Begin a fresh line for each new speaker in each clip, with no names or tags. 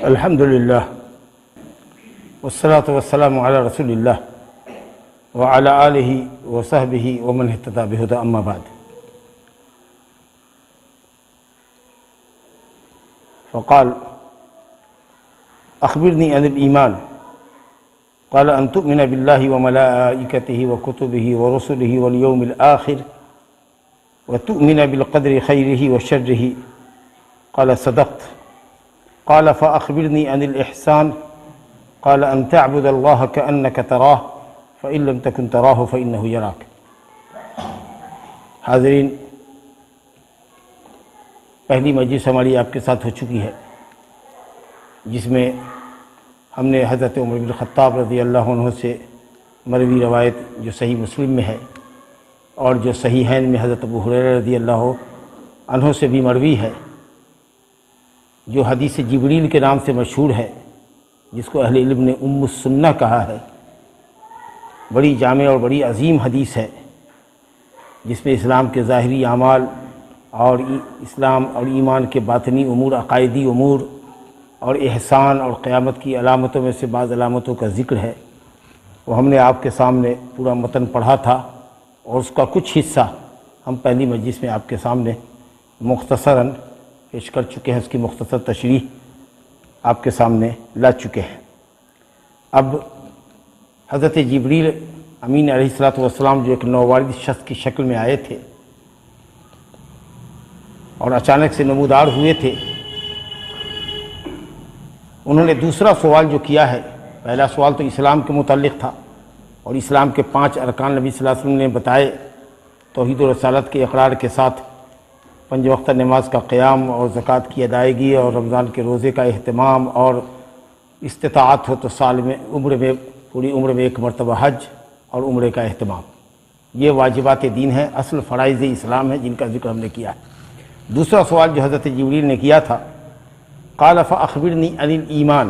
الحمد لله والصلاة والسلام على رسول الله وعلى آله وصحبه ومن اهتدى بهدى أما بعد. فقال: أخبرني عن الإيمان. قال: أن تؤمن بالله وملائكته وكتبه ورسله واليوم الآخر وتؤمن بالقدر خيره وشره. قال: صدقت. قال: فأخبرني عن الإحسان. قال: أن تعبد الله كأنك تراه فإن لم تكن تراه فإنه يراك. حاضرین، پہلی مجلس ہماری آپ کے ساتھ ہو چکی ہے جس میں ہم نے حضرت عمر بن الخطاب رضی اللہ عنہ سے مروی روایت جو صحیح مسلم میں ہے اور جو صحیحین میں حضرت ابو ہریرہ رضی اللہ عنہ سے بھی مروی ہے، جو حدیث جبریل کے نام سے مشہور ہے، جس کو اہل علم نے ام السنہ کہا ہے، بڑی جامع اور بڑی عظیم حدیث ہے جس میں اسلام کے ظاہری اعمال اور اسلام اور ایمان کے باطنی امور، عقائدی امور اور احسان اور قیامت کی علامتوں میں سے بعض علامتوں کا ذکر ہے۔ وہ ہم نے آپ کے سامنے پورا متن پڑھا تھا اور اس کا کچھ حصہ ہم پہلی مجلس میں آپ کے سامنے مختصراً پیش کر چکے ہیں، اس کی مختصر تشریح آپ کے سامنے لا چکے ہیں۔ اب حضرت جبریل امین علیہ السلام جو ایک نووارد شخص کی شکل میں آئے تھے اور اچانک سے نمودار ہوئے تھے، انہوں نے دوسرا سوال جو کیا ہے، پہلا سوال تو اسلام کے متعلق تھا اور اسلام کے 5 ارکان نبی صلی اللہ علیہ وسلم نے بتائے، توحید و رسالت کے اقرار کے ساتھ 5 وقت نماز کا قیام اور زکوٰۃ کی ادائیگی اور رمضان کے روزے کا اہتمام اور استطاعت ہو تو سال میں پوری عمر میں 1 مرتبہ حج اور عمرے کا اہتمام، یہ واجبات دین ہیں، اصل فرائض اسلام ہیں جن کا ذکر ہم نے کیا ہے۔ دوسرا سوال جو حضرت جبریل نے کیا تھا، قال فاخبرنی عن الایمان،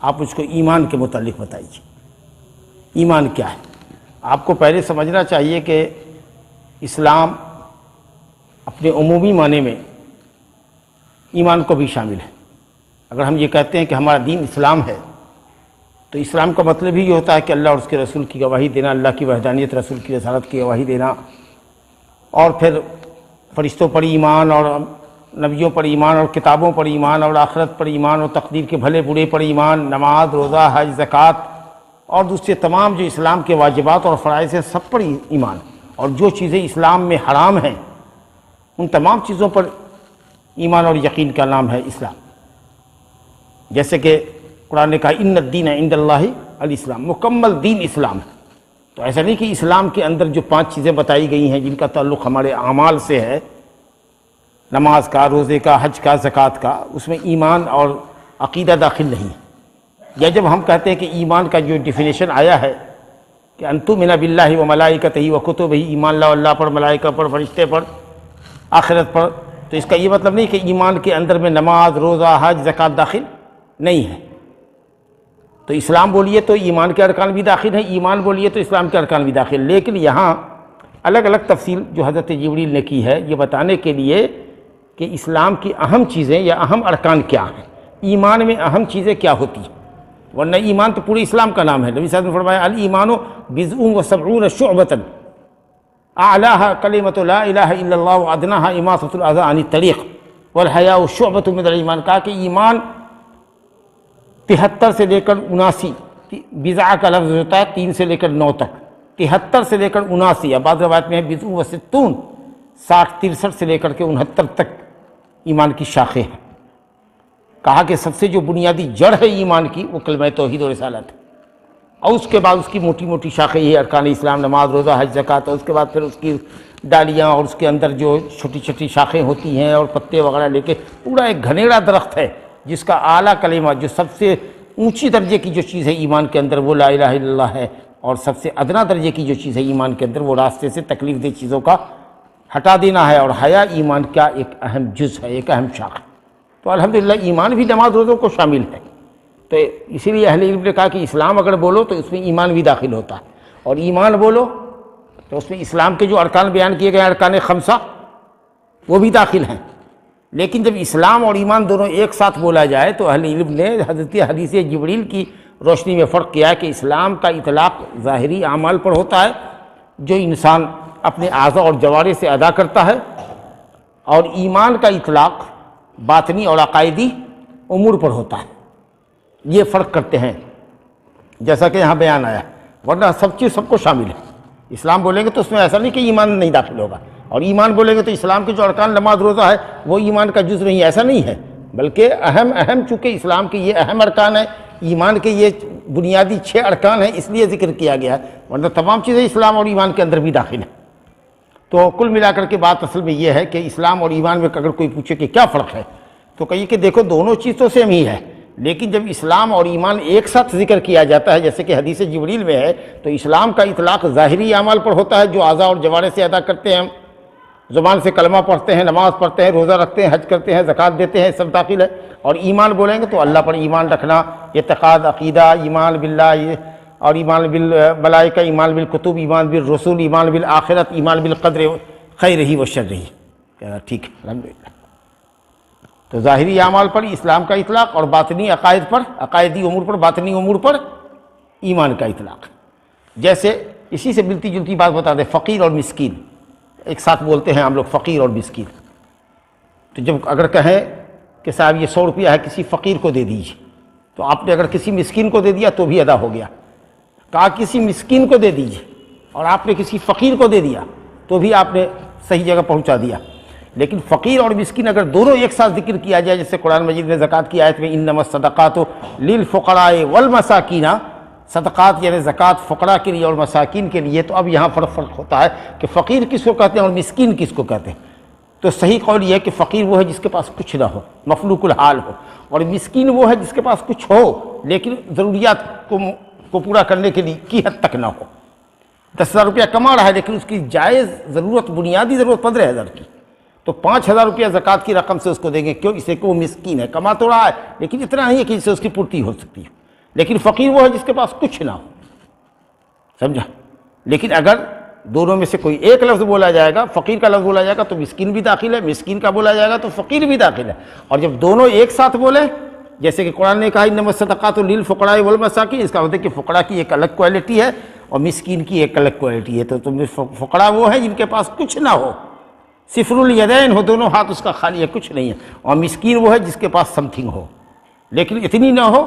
آپ مجھ کو ایمان کے متعلق بتائیے، ایمان کیا ہے؟ آپ کو پہلے سمجھنا چاہیے کہ اسلام اپنے عمومی معنی میں ایمان کو بھی شامل ہے۔ اگر ہم یہ کہتے ہیں کہ ہمارا دین اسلام ہے تو اسلام کا مطلب ہی یہ ہوتا ہے کہ اللہ اور اس کے رسول کی گواہی دینا، اللہ کی وحدانیت، رسول کی رسالت کی گواہی دینا، اور پھر فرشتوں پر ایمان اور نبیوں پر ایمان اور کتابوں پر ایمان اور آخرت پر ایمان اور تقدیر کے بھلے برے پر ایمان، نماز، روزہ، حج، زکوٰۃ اور دوسرے تمام جو اسلام کے واجبات اور فرائض ہیں سب پر ایمان، اور جو چیزیں اسلام میں حرام ہیں ان تمام چیزوں پر ایمان اور یقین کا نام ہے اسلام۔ جیسے کہ قرآن نے کہا ان الدین عند اللہ الاسلام، مکمل دین اسلام ہے۔ تو ایسا نہیں کہ اسلام کے اندر جو 5 چیزیں بتائی گئی ہیں جن کا تعلق ہمارے اعمال سے ہے، نماز کا، روزے کا، حج کا، زکوٰۃ کا، اس میں ایمان اور عقیدہ داخل نہیں ہے۔ یا جب ہم کہتے ہیں کہ ایمان کا جو ڈیفینیشن آیا ہے کہ ان تؤمن باللہ وملائکتہ وکتبہ، ایمان لاؤ اللہ پر، ملائکہ پر، فرشتے پر، آخرت پر، تو اس کا یہ مطلب نہیں کہ ایمان کے اندر میں نماز، روزہ، حج، زکوٰۃ داخل نہیں ہے۔ تو اسلام بولیے تو ایمان کے ارکان بھی داخل ہیں، ایمان بولیے تو اسلام کے ارکان بھی داخل، لیکن یہاں الگ الگ تفصیل جو حضرت جبریل نے کی ہے یہ بتانے کے لیے کہ اسلام کی اہم چیزیں یا اہم ارکان کیا ہیں، ایمان میں اہم چیزیں کیا ہوتی ہیں، ورنہ ایمان تو پورے اسلام کا نام ہے۔ نبی صلی اللہ علیہ وسلم نے فرمایا الایمان بضع و 70 شعبۃ اعلاها کلمۃ لا الہ الا اللہ وادناها اماطۃ الاذى عن الطریق والحیاء شعبۃ من الایمان، کہا کہ ایمان 73 سے لے کر 79، بضع کا لفظ ہوتا ہے 3 سے لے کر 9 تک، 73 سے لے کر 79، یا بعض روایت میں ہے بضع و 60، 63 سے لے کر کے 69 تک ایمان کی شاخیں ہیں۔ کہا کہ سب سے جو بنیادی جڑ ہے ایمان کی وہ کلمہ توحید و رسالت ہے، اور اس کے بعد اس کی موٹی موٹی شاخیں یہ ارکان اسلام، نماز، روزہ، حج، زکوٰۃ، اور اس کے بعد پھر اس کی ڈالیاں اور اس کے اندر جو چھوٹی چھوٹی شاخیں ہوتی ہیں اور پتے وغیرہ لے کے پورا ایک گھنیرا درخت ہے جس کا اعلیٰ کلمہ، جو سب سے اونچی درجے کی جو چیز ہے ایمان کے اندر وہ لا الہ الا اللہ ہے، اور سب سے ادنا درجے کی جو چیز ہے ایمان کے اندر وہ راستے سے تکلیف دہ چیزوں کا ہٹا دینا ہے، اور حیا ایمان کا ایک اہم جز ہے، ایک اہم شاخ ہے۔ تو الحمدللہ ایمان بھی نماز روزوں کو شامل ہے۔ تو اسی لیے اہل علم نے کہا کہ اسلام اگر بولو تو اس میں ایمان بھی داخل ہوتا ہے، اور ایمان بولو تو اس میں اسلام کے جو ارکان بیان کیے گئے ہیں، ارکان 5 وہ بھی داخل ہیں۔ لیکن جب اسلام اور ایمان دونوں ایک ساتھ بولا جائے تو اہل علم نے حضرت حدیث جبریل کی روشنی میں فرق کیا کہ اسلام کا اطلاق ظاہری اعمال پر ہوتا ہے جو انسان اپنے اعضاء اور جوارح سے ادا کرتا ہے، اور ایمان کا اطلاق باطنی اور عقائدی امور پر ہوتا ہے۔ یہ فرق کرتے ہیں جیسا کہ یہاں بیان آیا، ورنہ سب چیز سب کو شامل ہے۔ اسلام بولیں گے تو اس میں ایسا نہیں کہ ایمان نہیں داخل ہوگا، اور ایمان بولیں گے تو اسلام کے جو ارکان نماز روزہ ہے وہ ایمان کا جز نہیں، ایسا نہیں ہے، بلکہ اہم چونکہ اسلام کے یہ اہم ارکان ہیں، ایمان کے یہ بنیادی 6 ارکان ہیں، اس لیے ذکر کیا گیا ہے، ورنہ تمام چیزیں اسلام اور ایمان کے اندر بھی داخل ہیں۔ تو کل ملا کر کے بات اصل میں یہ ہے کہ اسلام اور ایمان میں اگر کوئی پوچھے کہ کیا فرق ہے تو کہیے کہ دیکھو دونوں چیز تو سیم ہی ہے، لیکن جب اسلام اور ایمان ایک ساتھ ذکر کیا جاتا ہے جیسے کہ حدیث جبریل میں ہے، تو اسلام کا اطلاق ظاہری اعمال پر ہوتا ہے جو اعضاء اور جوارح سے ادا کرتے ہیں، زبان سے کلمہ پڑھتے ہیں، نماز پڑھتے ہیں، روزہ رکھتے ہیں، حج کرتے ہیں، زکوٰۃ دیتے ہیں، سب داخل ہے۔ اور ایمان بولیں گے تو اللہ پر ایمان رکھنا، اعتقاد، عقیدہ، ایمان باللہ اور ایمان بالملائکہ، ایمان بالکتب، ایمان بالرسول، ایمان بالآخرت، ایمان بالقدر خیرہ و شرہ۔ ٹھیک ہے، الحمدللہ۔ تو ظاہری اعمال پر اسلام کا اطلاق اور باطنی عقائد پر، عقائدی امور پر، باطنی امور پر ایمان کا اطلاق۔ جیسے اسی سے ملتی جلتی بات بتا دیں، فقیر اور مسکین ایک ساتھ بولتے ہیں ہم لوگ، فقیر اور مسکین۔ تو جب اگر کہیں کہ صاحب یہ 100 روپیہ ہے کسی فقیر کو دے دیجیے، تو آپ نے اگر کسی مسکین کو دے دیا تو بھی ادا ہو گیا۔ کہا کسی مسکین کو دے دیجیے اور آپ نے کسی فقیر کو دے دیا تو بھی آپ نے صحیح جگہ پہنچا دیا۔ لیکن فقیر اور مسکین اگر دونوں ایک ساتھ ذکر کیا جائے، جیسے قرآن مجید میں زکوٰۃ کی آیت میں انما الصدقات للفقراء والمساکین، صدقات یعنی زکوٰۃ فقراء کے لیے اور مساکین کے لیے، تو اب یہاں فرق ہوتا ہے کہ فقیر کس کو کہتے ہیں اور مسکین کس کو کہتے ہیں۔ تو صحیح قول یہ ہے کہ فقیر وہ ہے جس کے پاس کچھ نہ ہو، مفلوق الحال ہو، اور مسکین وہ ہے جس کے پاس کچھ ہو لیکن ضروریات کو پورا کرنے کے لیے کی حد تک نہ ہو۔ 10,000 روپیہ کما رہا ہے لیکن اس کی جائز ضرورت، بنیادی ضرورت 15,000 کی، تو 5,000 روپیہ زکوٰۃ کی رقم سے اس کو دیں گے، کیوں؟ اسے کہ وہ مسکین ہے، کما تو رہا ہے لیکن اتنا نہیں ہے کہ اس سے اس کی پورتی ہو سکتی ہے۔ لیکن فقیر وہ ہے جس کے پاس کچھ نہ ہو، سمجھا؟ لیکن اگر دونوں میں سے کوئی ایک لفظ بولا جائے گا، فقیر کا لفظ بولا جائے گا تو مسکین بھی داخل ہے، مسکین کا بولا جائے گا تو فقیر بھی داخل ہے۔ اور جب دونوں ایک ساتھ بولے، جیسے کہ قرآن نے کہا انما الصدقات للفقراء والمساکین، اس کا مطلب کہ فقراء کی ایک الگ کوالٹی ہے اور مسکین کی ایک الگ کوالٹی ہے۔ تو تم فقراء وہ ہیں جن کے پاس کچھ نہ ہو، صفر الیدین ہو، دونوں ہاتھ اس کا خالی ہے، کچھ نہیں ہے، اور مسکین وہ ہے جس کے پاس سم تھنگ ہو لیکن اتنی نہ ہو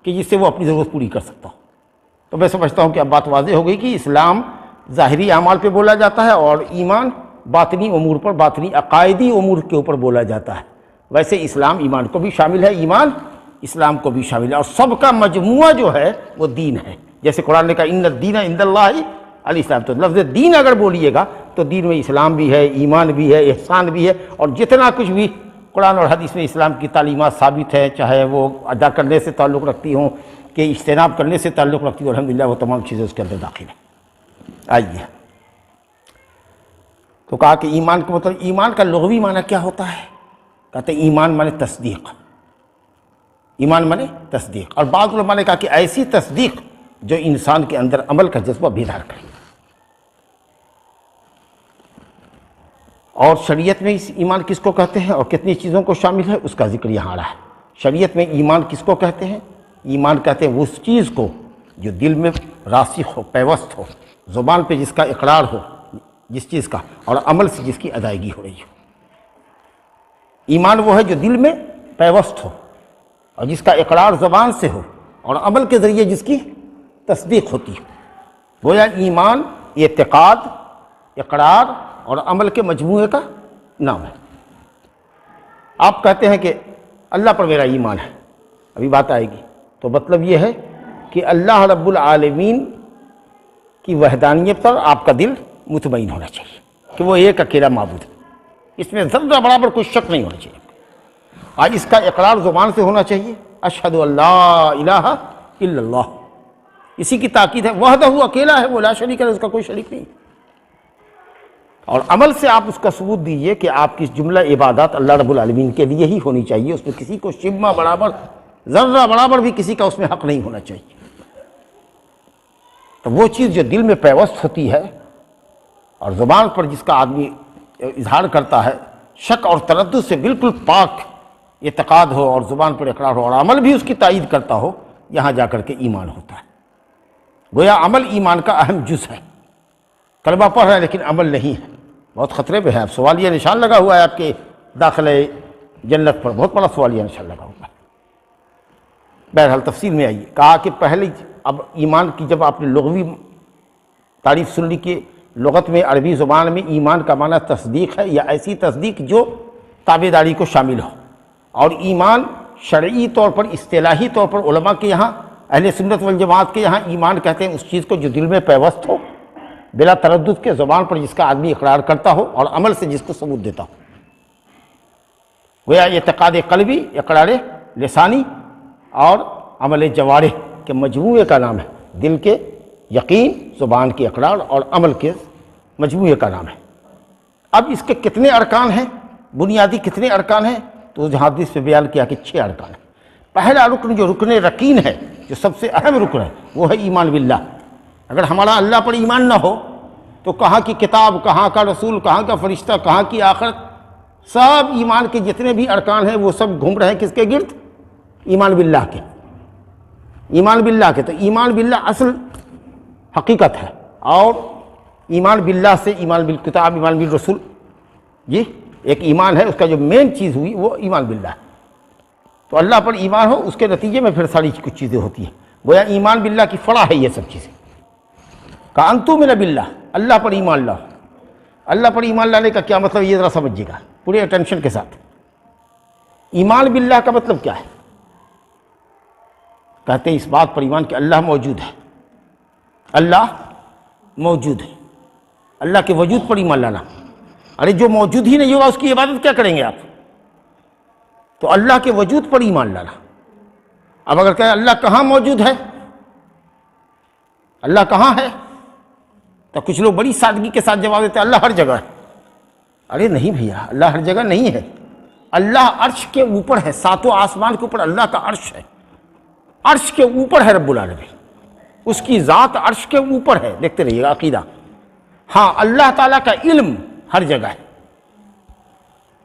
کہ جس سے وہ اپنی ضرورت پوری کر سکتا ہو۔ تو میں سمجھتا ہوں کہ اب بات واضح ہو گئی کہ اسلام ظاہری اعمال پہ بولا جاتا ہے اور ایمان باطنی امور پر، باطنی عقائدی امور کے اوپر بولا جاتا ہے۔ ویسے اسلام ایمان کو بھی شامل ہے، ایمان اسلام کو بھی شامل ہے، اور سب کا مجموعہ جو ہے وہ دین ہے۔ جیسے قرآن نے کہا ان الدین عند اللہ الاسلام، تو لفظ دین اگر بولیے گا تو دین میں اسلام بھی ہے، ایمان بھی ہے، احسان بھی ہے، اور جتنا کچھ بھی قرآن اور حدیث میں اسلام کی تعلیمات ثابت ہے، چاہے وہ ادا کرنے سے تعلق رکھتی ہوں کہ اجتناب کرنے سے تعلق رکھتی ہوں، الحمدللہ وہ تمام چیزیں اس کے اندر داخل ہیں۔ آئیے، تو کہا کہ ایمان کا مطلب، ایمان کا لغوی معنی کیا ہوتا ہے؟ کہتے ہیں ایمان مانے تصدیق، ایمان مانے تصدیق، اور بعض علماء نے کہا کہ ایسی تصدیق جو انسان کے اندر عمل کا جذبہ بیدار کرے۔ اور شریعت میں اس ایمان کس کو کہتے ہیں اور کتنی چیزوں کو شامل ہے اس کا ذکر یہاں آ رہا ہے۔ شریعت میں ایمان کس کو کہتے ہیں؟ ایمان کہتے ہیں اس چیز کو جو دل میں راسخ ہو، پیوست ہو، زبان پہ جس کا اقرار ہو جس چیز کا، اور عمل سے جس کی ادائیگی ہو رہی ہو۔ ایمان وہ ہے جو دل میں پیوست ہو اور جس کا اقرار زبان سے ہو اور عمل کے ذریعے جس کی تصدیق ہوتی ہے۔ گویا ایمان اعتقاد، اقرار اور عمل کے مجموعے کا نام ہے۔ آپ کہتے ہیں کہ اللہ پر میرا ایمان ہے، ابھی بات آئے گی، تو مطلب یہ ہے کہ اللہ رب العالمین کی وحدانیت پر آپ کا دل مطمئن ہونا چاہیے کہ وہ ایک اکیلا معبود ہے، اس میں ذرہ برابر کوئی شک نہیں ہونا چاہیے۔ آج اس کا اقرار زبان سے ہونا چاہیے، اشہد ان لا الہ الا اللہ، اسی کی تاکید ہے، وحدہ اکیلا ہے، وہ لا شریک ہے، اس کا کوئی شریک نہیں۔ اور عمل سے آپ اس کا ثبوت دیجئے کہ آپ کی جملہ عبادات اللہ رب العالمین کے لیے ہی ہونی چاہیے، اس میں کسی کو شبہ برابر، ذرہ برابر بھی کسی کا اس میں حق نہیں ہونا چاہیے۔ تو وہ چیز جو دل میں پیوست ہوتی ہے اور زبان پر جس کا آدمی اظہار کرتا ہے شک اور تردد سے بالکل پاک اعتقاد ہو اور زبان پر اقرار ہو اور عمل بھی اس کی تائید کرتا ہو، یہاں جا کر کے ایمان ہوتا ہے۔ گویا عمل ایمان کا اہم جز ہے۔ کلمہ پڑھ رہا ہے لیکن عمل نہیں ہے، بہت خطرے پہ ہے۔ اب سوالیہ نشان لگا ہوا ہے آپ کے داخلہ جنت پر، بہت بڑا سوالیہ نشان لگا ہوا ہے۔ بہرحال تفصیل میں آئیے، کہا کہ پہلے اب ایمان کی جب آپ نے لغوی تعریف سن لی کہ لغت میں عربی زبان میں ایمان کا معنی تصدیق ہے، یا ایسی تصدیق جو تابعداری کو شامل ہو، اور ایمان شرعی طور پر اصطلاحی طور پر علماء کے یہاں، اہل سنت والجماعت کے یہاں ایمان کہتے ہیں اس چیز کو جو دل میں پیوست ہو، بلا تردد کے، زبان پر جس کا آدمی اقرار کرتا ہو اور عمل سے جس کو ثبوت دیتا ہو۔ گویا اعتقاد قلبی، اقرار لسانی اور عمل جوارح کے مجموعے کا نام ہے، دل کے یقین، زبان کے اقرار اور عمل کے مجموعے کا نام ہے۔ اب اس کے کتنے ارکان ہیں، بنیادی کتنے ارکان ہیں؟ تو جہاں حدیث پہ بیان کیا کہ 6 ارکان ہیں۔ پہلا رکن جو رکن رکین ہے، جو سب سے اہم رکن ہے، وہ ہے ایمان باللہ۔ اگر ہمارا اللہ پر ایمان نہ ہو تو کہاں کی کتاب، کہاں کا رسول، کہاں کا فرشتہ، کہاں کی آخرت، سب ایمان کے جتنے بھی ارکان ہیں وہ سب گھوم رہے ہیں کس کے گرد؟ ایمان باللہ کے، ایمان باللہ کے۔ تو ایمان باللہ اصل حقیقت ہے، اور ایمان باللہ سے ایمان بالکتاب، ایمان بالرسول، جی ایک ایمان ہے، اس کا جو مین چیز ہوئی وہ ایمان باللہ ہے۔ تو اللہ پر ایمان ہو، اس کے نتیجے میں پھر ساری کچھ چیزیں ہوتی ہیں۔ گویا ایمان باللہ کی فرع ہے یہ سب چیزیں۔ کہا ان تؤمن باللہ، اللہ پر ایمان لاؤ۔ اللہ پر ایمان لانے کا کیا مطلب، یہ ذرا سمجھیے گا پورے اٹینشن کے ساتھ۔ ایمان باللہ کا مطلب کیا ہے؟ کہتے ہیں اس بات پر ایمان کہ اللہ موجود ہے، اللہ موجود ہے، اللہ کے وجود پر ایمان لانا۔ ارے جو موجود ہی نہیں ہوگا اس کی عبادت کیا کریں گے آپ؟ تو اللہ کے وجود پر ایمان لانا۔ اب اگر کہیں اللہ کہاں موجود ہے، اللہ کہاں ہے، تو کچھ لوگ بڑی سادگی کے ساتھ جواب دیتے ہیں اللہ ہر جگہ ہے۔ ارے نہیں بھیا، اللہ ہر جگہ نہیں ہے، اللہ عرش کے اوپر ہے، 7 آسمان کے اوپر اللہ کا عرش ہے، عرش کے اوپر ہے رب العالمین، اس کی ذات عرش کے اوپر ہے۔ دیکھتے رہیے گا عقیدہ۔ ہاں اللہ تعالیٰ کا علم ہر جگہ ہے،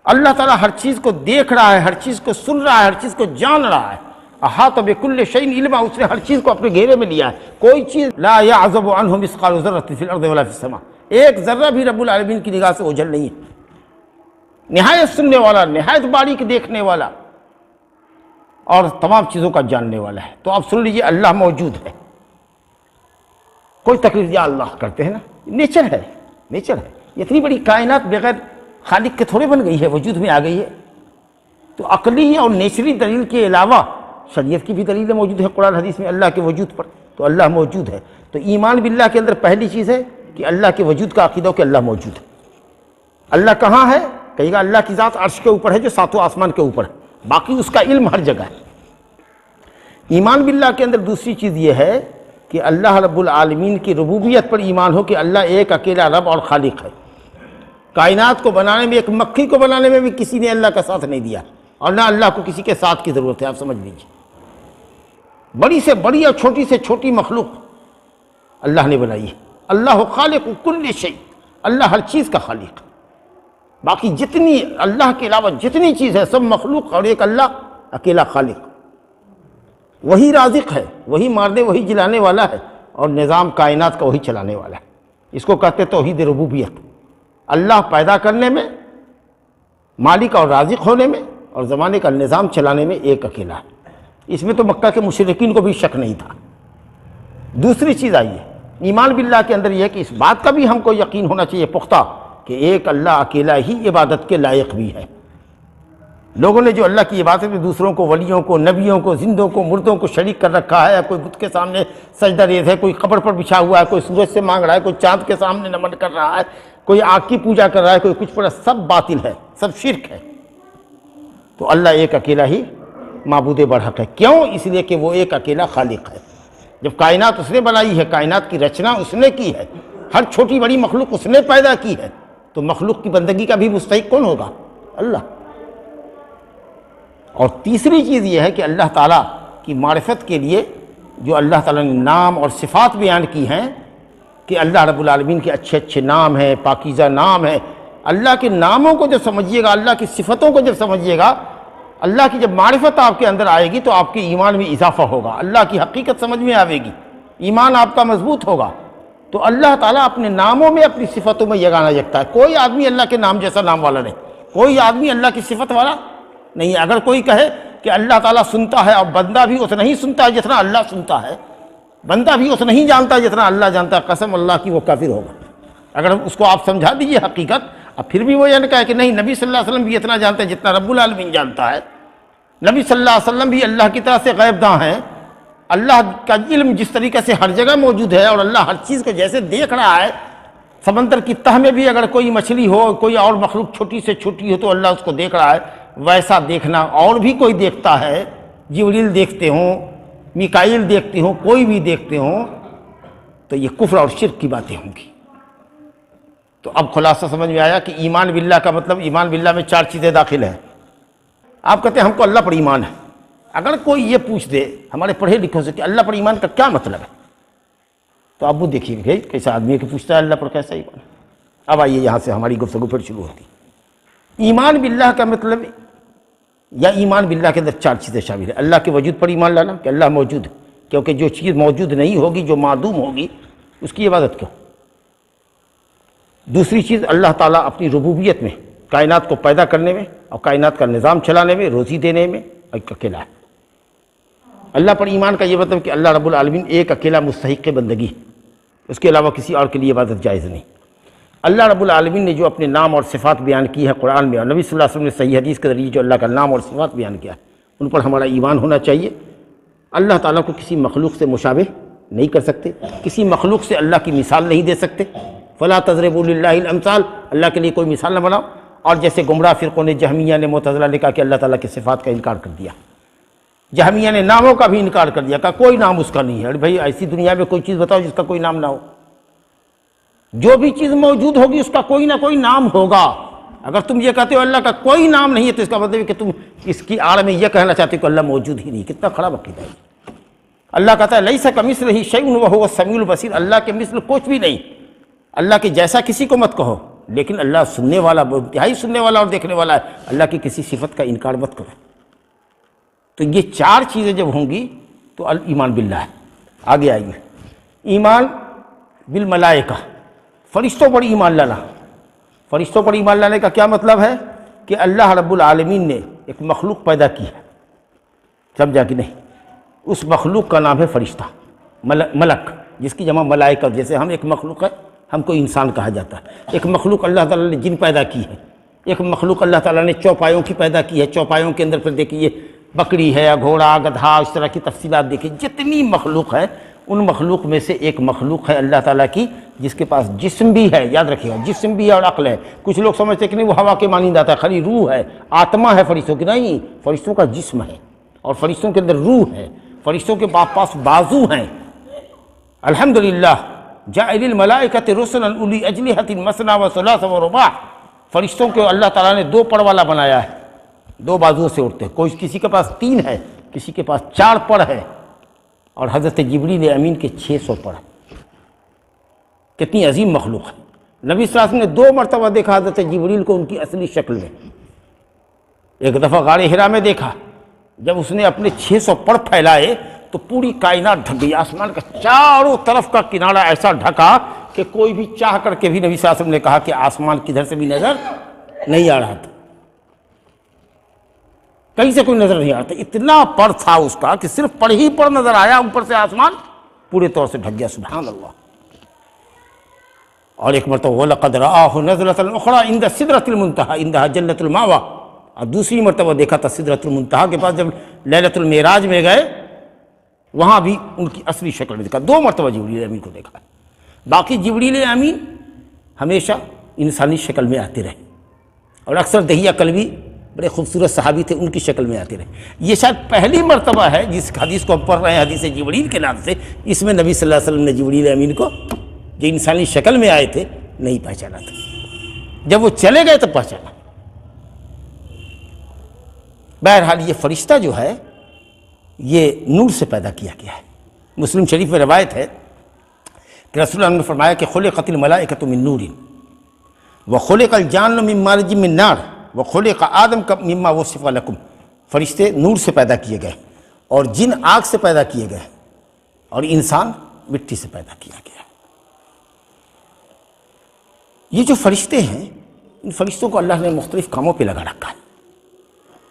اللہ تعالیٰ ہر چیز کو دیکھ رہا ہے، ہر چیز کو سن رہا ہے، ہر چیز کو جان رہا ہے۔ احاط بکل شیء علما، اس نے ہر چیز کو اپنے گھیرے میں لیا ہے۔ کوئی چیز لا یعزب عنہ مثقال ذرۃ فی الارض ولا فی السماء، ایک ذرہ بھی رب العالمین کی نگاہ سے اوجھل نہیں ہے۔ نہایت سننے والا، نہایت باریک دیکھنے والا، اور تمام چیزوں کا جاننے والا ہے۔ تو آپ سن لیجئے اللہ موجود ہے۔ کوئی تکلیف یا اللہ کرتے ہیں نا، نیچر ہے، نیچر ہے۔ اتنی بڑی کائنات بغیر خالق کے تھوڑے بن گئی ہے، وجود میں آ گئی ہے۔ تو عقلی اور نیچری دلیل کے علاوہ شریعت کی بھی دلیلیں موجود ہے قرآن حدیث میں اللہ کے وجود پر۔ تو اللہ موجود ہے۔ تو ایمان باللہ کے اندر پہلی چیز ہے کہ اللہ کے وجود کا عقیدہ ہو کہ اللہ موجود ہے۔ اللہ کہاں ہے؟ کہے گا اللہ کی ذات عرش کے اوپر ہے جو 7 آسمان کے اوپر ہے، باقی اس کا علم ہر جگہ ہے۔ ایمان باللہ کے اندر دوسری چیز یہ ہے کہ اللہ رب العالمین کی ربوبیت پر ایمان ہو کہ اللہ ایک اکیلا رب اور خالق ہے۔ کائنات کو بنانے میں، ایک مکھی کو بنانے میں بھی کسی نے اللہ کا ساتھ نہیں دیا، اور نہ اللہ کو کسی کے ساتھ کی ضرورت ہے۔ آپ سمجھ لیجیے، بڑی سے بڑی اور چھوٹی سے چھوٹی مخلوق اللہ نے بنائی ہے۔ اللہ خالق کل شیء، اللہ ہر چیز کا خالق۔ باقی جتنی اللہ کے علاوہ جتنی چیز ہے سب مخلوق، اور ایک اللہ اکیلا خالق۔ وہی رازق ہے، وہی مارنے وہی جلانے والا ہے، اور نظام کائنات کا وہی چلانے والا ہے۔ اس کو کہتے توحید ربوبیت۔ اللہ پیدا کرنے میں، مالک اور رازق ہونے میں، اور زمانے کا نظام چلانے میں ایک اکیلا ہے۔ اس میں تو مکہ کے مشرکین کو بھی شک نہیں تھا۔ دوسری چیز آئی ہے ایمان باللہ کے اندر یہ ہے کہ اس بات کا بھی ہم کو یقین ہونا چاہیے پختہ کہ ایک اللہ اکیلا ہی عبادت کے لائق بھی ہے۔ لوگوں نے جو اللہ کی عبادت میں دوسروں کو، ولیوں کو، نبیوں کو، زندوں کو، مردوں کو شریک کر رکھا ہے، کوئی بت کے سامنے سجدہ ریز ہے، کوئی قبر پر بچھا ہوا ہے، کوئی سورج سے مانگ رہا ہے، کوئی چاند کے سامنے نمن کر رہا ہے، کوئی آگ کی پوجا کر رہا ہے، کوئی کچھ پر، سب باطل ہے، سب شرک ہے۔ تو اللہ ایک اکیلا ہی معبود برحق ہے۔ کیوں؟ اس لیے کہ وہ ایک اکیلا خالق ہے۔ جب کائنات اس نے بنائی ہے، کائنات کی رچنا اس نے کی ہے، ہر چھوٹی بڑی مخلوق اس نے پیدا کی ہے، تو مخلوق کی بندگی کا بھی مستحق کون ہوگا؟ اللہ۔ اور تیسری چیز یہ ہے کہ اللہ تعالیٰ کی معرفت کے لیے جو اللہ تعالیٰ نے نام اور صفات بیان کی ہیں کہ اللہ رب العالمین کے اچھے اچھے نام ہیں، پاکیزہ نام ہیں، اللہ کے ناموں کو جب سمجھیے گا، اللہ کی صفتوں کو جب سمجھیے گا، اللہ کی جب معرفت آپ کے اندر آئے گی تو آپ کے ایمان میں اضافہ ہوگا، اللہ کی حقیقت سمجھ میں آئے گی، ایمان آپ کا مضبوط ہوگا۔ تو اللہ تعالیٰ اپنے ناموں میں اپنی صفتوں میں یگانہ یکتا ہے۔ کوئی آدمی اللہ کے نام جیسا نام والا نہیں، کوئی آدمی اللہ کی صفت والا نہیں ہے۔ اگر کوئی کہے کہ اللہ تعالیٰ سنتا ہے اور بندہ بھی اتنا ہی سنتا ہے جتنا اللہ سنتا ہے، بندہ بھی اتنا ہی جانتا ہے جتنا اللہ جانتا ہے، قسم اللہ کی وہ کافر ہوگا۔ اگر اس کو آپ سمجھا دیجئے حقیقت، اب پھر بھی وہ یہ نہ کہے کہ نہیں نبی صلی اللہ علیہ وسلم بھی اتنا جانتے ہیں جتنا رب العالمین جانتا ہے، نبی صلی اللہ علیہ وسلم بھی اللہ کی طرف سے غیب داں ہیں، اللہ کا علم جس طریقے سے ہر جگہ موجود ہے اور اللہ ہر چیز کو جیسے دیکھ رہا ہے، سمندر کی تہ میں بھی اگر کوئی مچھلی ہو، کوئی اور مخلوق چھوٹی سے چھوٹی ہو تو اللہ اس کو دیکھ رہا ہے، ویسا دیکھنا اور بھی کوئی دیکھتا ہے، جبریل دیکھتے ہوں، میکائیل دیکھتے ہوں، کوئی بھی دیکھتے ہوں، تو یہ کفر اور شرک کی باتیں ہوں گی۔ تو اب خلاصہ سمجھ میں آیا کہ ایمان باللہ کا مطلب، ایمان باللہ میں 4 چیزیں داخل ہیں۔ آپ کہتے ہیں ہم کو اللہ پر ایمان ہے۔ اگر کوئی یہ پوچھ دے ہمارے پڑھے لکھوں سے کہ اللہ پر ایمان کا کیا مطلب ہے، تو اب وہ دیکھیے کہ کیسا آدمی ہے کہ پوچھتا ہے اللہ پر کیسا ایمان۔ اب آئیے یہاں سے ہماری گفتگو پھر شروع ہوتی۔ ایمان باللہ کا مطلب، یا ایمان باللہ کے اندر 4 چیزیں شامل ہیں۔ اللہ کے وجود پر ایمان لانا کہ اللہ موجود ہے، کیونکہ جو چیز موجود نہیں ہوگی، جو معدوم ہوگی، اس کی عبادت کیوں۔ دوسری چیز، اللہ تعالیٰ اپنی ربوبیت میں کائنات کو پیدا کرنے میں اور کائنات کا نظام چلانے میں، روزی دینے میں ایک اکیلا ہے۔ اللہ پر ایمان کا یہ مطلب کہ اللہ رب العالمین ایک اکیلا مستحق بندگی ہے، اس کے علاوہ کسی اور کے لیے عبادت جائز نہیں۔ اللہ رب العالمین نے جو اپنے نام اور صفات بیان کی ہے قرآن میں، اور نبی صلی اللہ علیہ وسلم نے صحیح حدیث کے ذریعے جو اللہ کا نام اور صفات بیان کیا ہے، ان پر ہمارا ایمان ہونا چاہیے۔ اللہ تعالیٰ کو کسی مخلوق سے مشابہ نہیں کر سکتے، کسی مخلوق سے اللہ کی مثال نہیں دے سکتے۔ فلا تضربوا للہ الامثال، اللہ کے لیے کوئی مثال نہ بناؤ۔ اور جیسے گمراہ فرقوں نے، جہمیہ نے، معتزلہ نے کہا کہ اللہ تعالیٰ کی صفات کا انکار کر دیا، جہمیہ نے ناموں کا بھی انکار کر دیا، کہا کوئی نام اس کا نہیں ہے۔ ارے بھائی ایسی دنیا میں کوئی چیز بتاؤ جس کا کوئی نام نہ ہو۔ جو بھی چیز موجود ہوگی اس کا کوئی نہ کوئی نام ہوگا۔ اگر تم یہ کہتے ہو اللہ کا کوئی نام نہیں ہے تو اس کا مطلب ہے کہ تم اس کی آڑ میں یہ کہنا چاہتے ہو کہ اللہ موجود ہی نہیں۔ کتنا خراب عقیدہ ہے۔ اللہ کہتا ہے لیس کمثلہ شیء وہو السمیع البصیر، اللہ کے مثل کچھ بھی نہیں۔ اللہ کے جیسا کسی کو مت کہو، لیکن اللہ سننے والا، انتہائی سننے والا اور دیکھنے والا ہے۔ اللہ کی کسی صفت کا انکار مت کرو۔ تو یہ 4 چیزیں جب ہوں گی تو ایمان باللہ ہے۔ آگے آئیے، ایمان بالملائکہ، فرشتوں پر ایمان لانا۔ فرشتوں پر ایمان لانے کا کیا مطلب ہے کہ اللہ رب العالمین نے ایک مخلوق پیدا کی ہے، سمجھا کہ نہیں؟ اس مخلوق کا نام ہے فرشتہ، ملک، جس کی جمع ملائکہ۔ جیسے ہم ایک مخلوق ہے، ہم کو انسان کہا جاتا ہے۔ ایک مخلوق اللہ تعالیٰ نے جن پیدا کی ہے، ایک مخلوق اللہ تعالیٰ نے چوپایوں کی پیدا کی ہے۔ چوپایوں کے اندر پھر دیکھیے بکری ہے، گھوڑا، گدھا، اس طرح کی تفصیلات دیکھیے۔ جتنی مخلوق ہے ان مخلوق میں سے ایک مخلوق ہے اللہ تعالیٰ کی جس کے پاس جسم بھی ہے۔ یاد رکھیے گا، جسم بھی ہے اور عقل ہے۔ کچھ لوگ سمجھتے کہ نہیں وہ ہوا کے مانند آتا ہے، خالی روح ہے، آتما ہے فرشتوں کی۔ نہیں، فرشتوں کا جسم ہے اور فرشتوں کے اندر روح ہے۔ فرشتوں کے پاس بازو ہیں۔ الحمدللہ جاعل الملائکۃ رسلا اولی اجنحۃ مثنی وثلاث ورباع، فرشتوں کو اللہ تعالیٰ نے 2 پر والا بنایا ہے، 2 بازوؤں سے اڑتے ہیں۔ کوئی کسی کے پاس 3 ہے، کسی کے پاس 4 پر ہے، اور حضرت جبریل امین کے 600 پر ہے۔ کتنی عظیم مخلوق ہے۔ نبی صلی اللہ علیہ وسلم نے 2 مرتبہ دیکھا حضرت جبریل کو ان کی اصلی شکل میں۔ ایک دفعہ غار حرا میں دیکھا، جب اس نے اپنے 600 پر پھیلائے تو پوری کائنات ڈھک گئی، آسمان کا چاروں طرف کا کنارہ ایسا ڈھکا کہ کوئی بھی چاہ کر کے بھی، نبی صلی اللہ علیہ وسلم نے کہا کہ آسمان کدھر سے بھی نظر نہیں آ رہا تھا، کہیں سے کوئی نظر نہیں آتا۔ اتنا پر تھا اس کا کہ صرف پر ہی پر نظر آیا، اوپر سے آسمان پورے طور سے ڈھک گیا۔ سبحان اللہ۔ اور ایک مرتبہ وَلَقَدْ رَآهُ نَزْلَةً أُخْرَىٰ عِندَ سِدْرَةِ الْمُنتَهَىٰ عِندَهَا جَنَّةُ الْمَأْوَىٰ، اور دوسری مرتبہ دیکھا تھا سدرۃ المنتہا کے پاس، جب لیلۃ المعراج میں گئے وہاں بھی ان کی اصلی شکل میں دیکھا۔ 2 مرتبہ جبریل امین کو دیکھا۔ باقی جبریل امین ہمیشہ انسانی شکل میں آتے رہے، اور اکثر دہیہ کلبی بڑے خوبصورت صحابی تھے، ان کی شکل میں آتے رہے۔ یہ شاید پہلی مرتبہ ہے جس حدیث کو ہم پڑھ رہے ہیں، حدیث جبریل کے نام سے، اس میں نبی صلی اللہ علیہ وسلم نے جبریل امین کو جو انسانی شکل میں آئے تھے نہیں پہچانا تھا، جب وہ چلے گئے تب پہچانا۔ بہرحال یہ فرشتہ جو ہے یہ نور سے پیدا کیا گیا ہے۔ مسلم شریف میں روایت ہے کہ رسول اللہ نے فرمایا کہ خلقت الملائکۃ من نور، وَخُلِقَ الْجَانُّ مِن مَارِجٍ مِّن نَّارٍ وَخُلِقَ آدَمَ مِمَّا وُصِفَ لَكُمْ۔ فرشتے نور سے پیدا کیے گئے اور جن آگ سے پیدا کیے گئے اور انسان مٹی سے پیدا کیا گیا۔ یہ جو فرشتے ہیں، ان فرشتوں کو اللہ نے مختلف کاموں پہ لگا رکھا ہے۔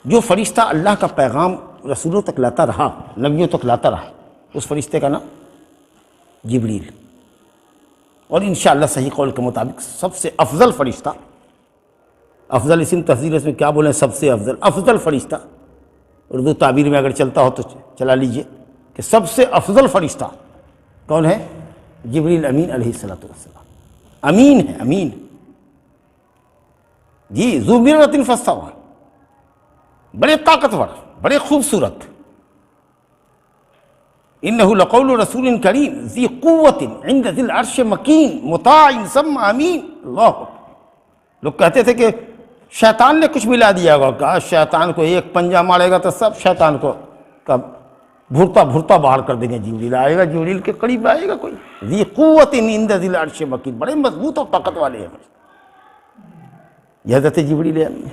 جو فرشتہ اللہ کا پیغام رسولوں تک لاتا رہا، نبیوں تک لاتا رہا، اس فرشتے کا نام جبریل، اور انشاءاللہ صحیح قول کے مطابق سب سے افضل فرشتہ، افضل اسم تفضیل اس میں کیا بولیں، سب سے افضل فرشتہ، اردو تعبیر میں اگر چلتا ہو تو چلا لیجئے کہ سب سے افضل فرشتہ کون ہے؟ جبریل امین علیہ السلام۔ امین ہے، امین جی، ذو مرۃ فاستویٰ، بڑے طاقتور، بڑے خوبصورت۔ انہ لقول رسول کریم ذی قوت عند ذی العرش مکین مطاع ثم امین۔ اللہ، لوگ کہتے تھے کہ شیطان نے کچھ ملا دیا ہوگا، کہا شیطان کو ایک پنجہ مارے گا تو سب شیطان کو بھرتا باہر کر دیں گے، جبریل آئے گا، جبریل کے قریب آئے گا کوئی۔ ذی قوت عند ذی العرش مکین، بڑے مضبوط اور طاقت والے ہیں یہ حضرت جبریل امین۔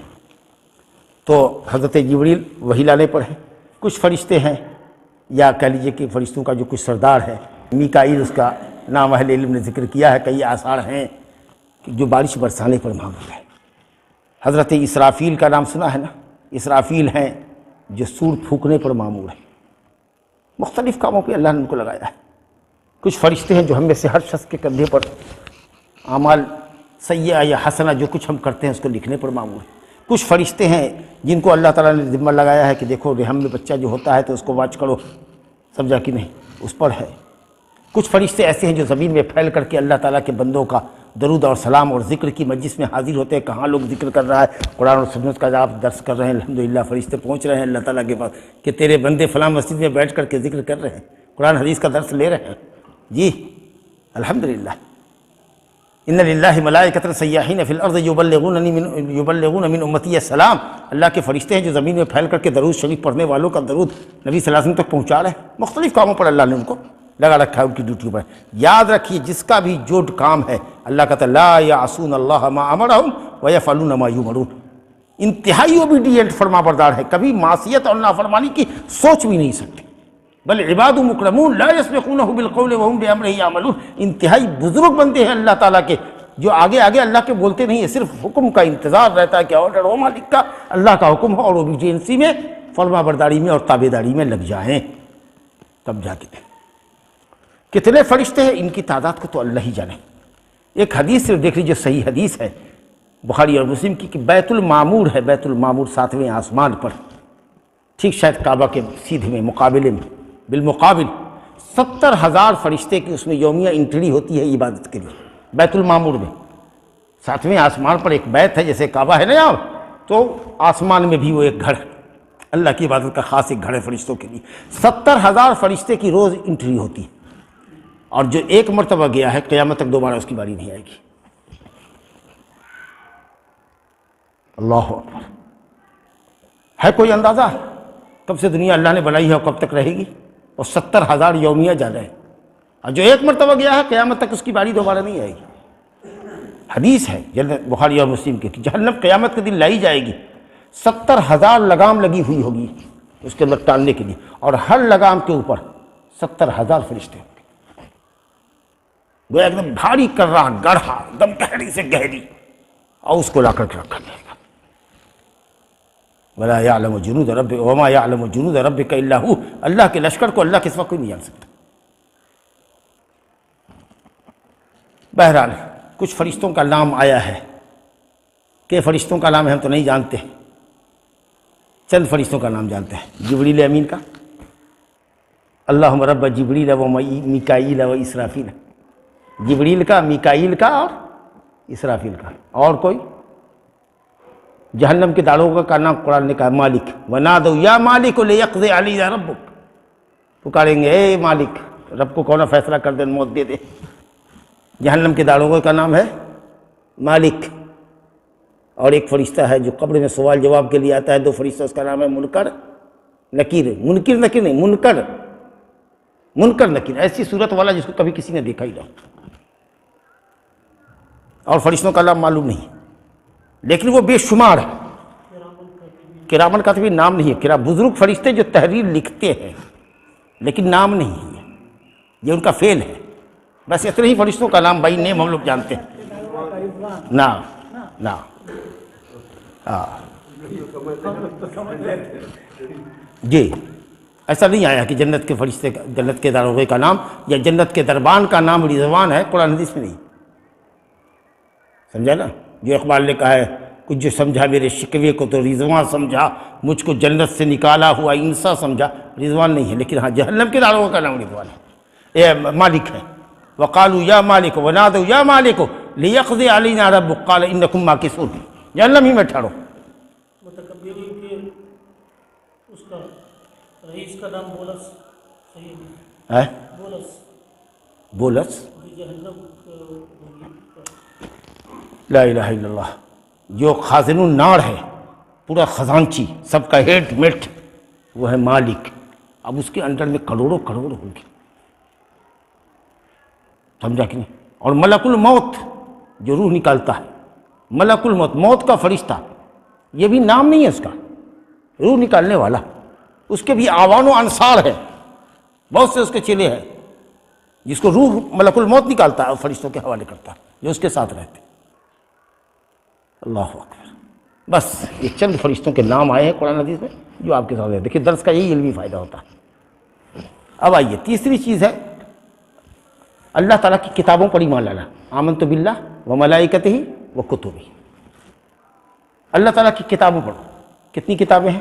تو حضرت جبریل وحی لانے پر ہے۔ کچھ فرشتے ہیں، یا کہہ لیجیے کہ فرشتوں کا جو کچھ سردار ہے، میکائیل اس کا نام اہل علم نے ذکر کیا ہے، کئی آثار ہیں کہ جو بارش برسانے پر معمول ہے۔ حضرت اسرافیل کا نام سنا ہے نا، اسرافیل ہیں جو سور پھونکنے پر معمول ہے۔ مختلف کاموں پہ اللہ نے ان کو لگایا ہے۔ کچھ فرشتے ہیں جو ہم میں سے ہر شخص کے کندھے پر اعمال سیئہ یا حسنہ جو کچھ ہم کرتے ہیں اس کو لکھنے پر معمول ہے۔ کچھ فرشتے ہیں جن کو اللہ تعالیٰ نے ذمہ لگایا ہے کہ دیکھو رحم میں بچہ جو ہوتا ہے تو اس کو واچ کرو، سمجھا کہ نہیں، اس پر ہے۔ کچھ فرشتے ایسے ہیں جو زمین میں پھیل کر کے اللہ تعالیٰ کے بندوں کا درود اور سلام اور ذکر کی مجلس میں حاضر ہوتے ہیں۔ کہاں لوگ ذکر کر رہا ہے، قرآن اور سنت کا آپ درس کر رہے ہیں، الحمدللہ فرشتے پہنچ رہے ہیں اللہ تعالیٰ کے پاس کہ تیرے بندے فلاں مسجد میں بیٹھ کر کے ذکر کر رہے ہیں، قرآن حدیث کا درس لے رہے ہیں، جی الحمدللہ۔ ان للہ ملائکۃ سیاحین فی الارض یبلغون من امتی السلام، اللہ کے فرشتے ہیں جو زمین میں پھیل کر کے درود شریف پڑھنے والوں کا درود نبی صلی اللہ علیہ وسلم تک پہنچا رہے ہیں۔ مختلف کاموں پر اللہ نے ان کو لگا رکھا ہے، ان کی ڈیوٹی پر۔ یاد رکھیے جس کا بھی جو کام ہے، اللہ کہتا ہے لا یعصون اللہ ما امرہم ویفعلون ما یؤمرون، انتہائی اوبیڈینٹ فرما بردار ہے، کبھی معصیت اور نافرمانی کی سوچ بھی نہیں سکتے۔ بل عباد مکرمون لا یسبقونہ بالقول وہم بامرہ یعملون، انتہائی بزرگ بندے ہیں اللہ تعالیٰ کے جو آگے اللہ کے بولتے نہیں ہیں، صرف حکم کا انتظار رہتا ہے کہ آرڈر ہو مالک کا، اللہ کا حکم ہو، اور اوبیڈینسی میں، فرما برداری میں اور تابعداری میں لگ جائیں، تب جا کے۔ کتنے فرشتے ہیں ان کی تعداد کو تو اللہ ہی جانے۔ ایک حدیث سے دیکھ لیجیے، صحیح حدیث ہے بخاری اور مسلم کی، کہ بیت المعمور ہے، بیت المعمور 7ویں آسمان پر، ٹھیک شاید کعبہ کے سیدھے میں مقابلے میں، بالمقابل 70,000 فرشتے کی اس میں یومیہ انٹری ہوتی ہے عبادت کے لیے، بیت المعمور میں۔ 7ویں آسمان پر ایک بیت ہے، جیسے کعبہ ہے نا یہاں، تو آسمان میں بھی وہ ایک گھر ہے، اللہ کی عبادت کا خاص ایک گھر ہے فرشتوں کے لیے۔ 70,000 فرشتے کی روز انٹری ہوتی ہے، اور جو ایک مرتبہ گیا ہے قیامت تک دوبارہ اس کی باری نہیں آئے گی۔ اللہ اکبر۔ ہے کوئی اندازہ کب سے دنیا اللہ نے بنائی ہے اور کب تک رہے گی؟ اور 70,000 یومیہ جا رہے ہیں، اور جو ایک مرتبہ گیا ہے قیامت تک اس کی باری دوبارہ نہیں آئے گی۔ حدیث ہے بخاری اور مسلم کی کہ جہنم قیامت کے دن لائی جائے گی، 70,000 لگام لگی ہوئی ہوگی اس کے اندر ٹالنے کے لیے، اور ہر لگام کے اوپر 70,000 فرشتے ہوں گے، وہ ایک دم بھاری کر رہا گڑھا، ایک دم گہری سے گہری، اور اس کو لا کر کے رکھا جائے گا۔ وَلَا يَعْلَمُ جُنُودَ رَبِّكَ وَمَا يَعْلَمُ جُنُودَ رَبِّكَ إِلَّا هُوَ، اللہ کے لشکر کو اللہ کے سوا کوئی نہیں جان سکتا۔ بہرحال کچھ فرشتوں کا نام آیا ہے، کہ فرشتوں کا نام ہم تو نہیں جانتے، چند فرشتوں کا نام جانتے ہیں۔ جبریل امین کا، اللہم رب جبریل و میکائیل و اسرافیل، جبریل کا، میکائیل کا اور اسرافیل کا۔ اور کوئی؟ جہنم کے داروغہ کا نام قرآن نے کہا مالک، وَنَادَوْا يَا مَالِكُ لِيَقْضِيَ عَلَيْنَا رَبُّكَ، پکاریں گے اے مالک، رب کو کون فیصلہ کر دے، موت دے دے۔ جہنم کے داروغہ کا نام ہے مالک، اور ایک فرشتہ ہے جو قبر میں سوال جواب کے لیے آتا ہے، 2 فرشتہ، اس کا نام ہے منکر نکیر، منکر نکیر نہیں، منکر نکیر، ایسی صورت والا جس کو کبھی کسی نے دیکھا ہی نہ۔ اور فرشتوں کا نام معلوم نہیں، لیکن وہ بے شمار ہے۔ کرامن کاتبین نام نہیں ہے، بزرگ فرشتے جو تحریر لکھتے ہیں، لیکن نام نہیں ہے، یہ ان کا فعل ہے۔ بس اتنے ہی فرشتوں کا نام بائی نیم ہم لوگ جانتے ہیں۔ نام جی ایسا نہیں آیا کہ جنت کے فرشتے کا، جنت کے داروغے کا نام یا جنت کے دربان کا نام رضوان ہے، قرآن حدیث میں نہیں، سمجھا نا؟ جو اقبال نے کہا ہے، کچھ جو سمجھا میرے شکوے کو تو رضوان سمجھا، مجھ کو جنت سے نکالا ہوا انسا سمجھا، رضوان نہیں ہے، لیکن ہاں جہنم کے داروغے کا نام رضوان ہے، مالک ہے۔ وقالوا یا مالک ونادوا یا مالک لیقضی علینا ربک قال انکم ماکثون، جہنم ہی میں ٹھہرو۔
متکبرین کے اس کا رئیس کا نام بولس، صحیح
ہے
بولس،
بولس،
جہنم
لا الہ الا اللہ، جو خازن النار ہے، پورا خزانچی، سب کا ہیڈ میٹ، وہ ہے مالک۔ اب اس کے انڈر میں کروڑوں کروڑ ہوں گے، سمجھا کہ نہیں؟ اور ملک الموت جو روح نکالتا ہے، ملک الموت، موت کا فرشتہ، یہ بھی نام نہیں ہے اس کا، روح نکالنے والا، اس کے بھی آوان و انصار ہے، بہت سے اس کے چیلے ہیں، جس کو روح ملک الموت نکالتا ہے اور فرشتوں کے حوالے کرتا ہے، جو اس کے ساتھ رہتے ہیں۔ اللہ اکبر۔ بس یہ چند فرشتوں کے نام آئے ہیں قرآن حدیث میں جو آپ کے ساتھ ہیں۔ دیکھیے درس کا یہی علمی فائدہ ہوتا ہے۔ اب آئیے تیسری چیز ہے اللہ تعالیٰ کی کتابوں پر ایمان لانا، آمنت باللہ و ملائکتہ و کتبہ۔ اللہ تعالیٰ کی کتابوں پر کتنی کتابیں ہیں؟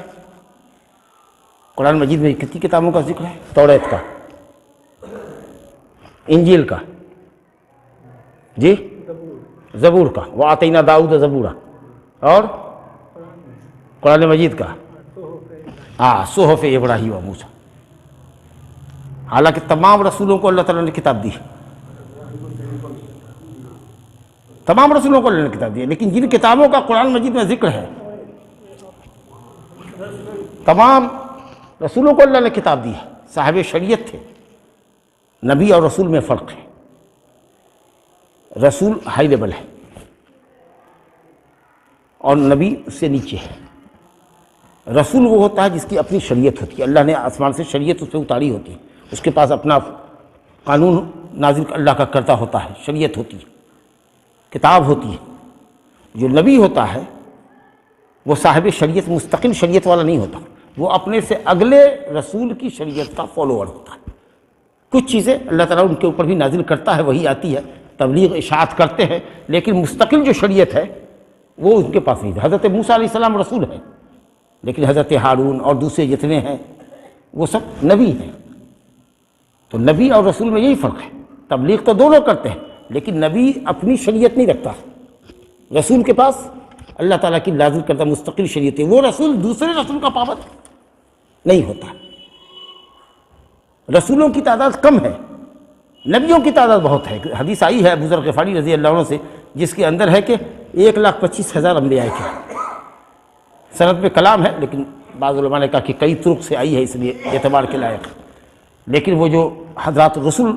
قرآن مجید میں کتنی کتابوں کا ذکر ہے؟ توریت کا، انجیل کا، جی زبور کا، وآتینا داؤد زبورا، اور قرآن مجید کا صحف ابراہیم و موسیٰ۔ حالانکہ تمام رسولوں کو اللہ تعالیٰ نے کتاب دی، تمام رسولوں کو اللہ نے کتاب دی، لیکن جن کتابوں کا قرآن مجید میں ذکر ہے، تمام رسولوں کو اللہ نے کتاب دی ہے، صاحب شریعت تھے۔ نبی اور رسول میں فرق ہے، رسول ہائی لیول ہے اور نبی اس سے نیچے ہے۔ رسول وہ ہوتا ہے جس کی اپنی شریعت ہوتی ہے، اللہ نے آسمان سے شریعت اس پہ اتاری ہوتی ہے، اس کے پاس اپنا قانون نازل اللہ کا کرتا ہوتا ہے، شریعت ہوتی ہے، کتاب ہوتی ہے۔ جو نبی ہوتا ہے وہ صاحب شریعت، مستقل شریعت والا نہیں ہوتا، وہ اپنے سے اگلے رسول کی شریعت کا فالوور ہوتا ہے۔ کچھ چیزیں اللہ تعالیٰ ان کے اوپر بھی نازل کرتا ہے، وہی آتی ہے، تبلیغ اشاعت کرتے ہیں، لیکن مستقل جو شریعت ہے وہ ان کے پاس نہیں ہے۔ حضرت موسیٰ علیہ السلام رسول ہے، لیکن حضرت ہارون اور دوسرے جتنے ہیں وہ سب نبی ہیں۔ تو نبی اور رسول میں یہی فرق ہے، تبلیغ تو دونوں کرتے ہیں، لیکن نبی اپنی شریعت نہیں رکھتا، رسول کے پاس اللہ تعالیٰ کی نازل کردہ مستقل شریعت ہے، وہ رسول دوسرے رسول کا پابند نہیں ہوتا۔ رسولوں کی تعداد کم ہے، نبیوں کی تعداد بہت ہے۔ حدیث آئی ہے ابو ذر غفاری رضی اللہ عنہ سے، جس کے اندر ہے کہ 1,25,000 انبیاء تھے۔ سند میں کلام ہے، لیکن بعض علماء نے کہا کہ کئی طرق سے آئی ہے، اس لیے اعتبار کے لائق۔ لیکن وہ جو حضرات رسول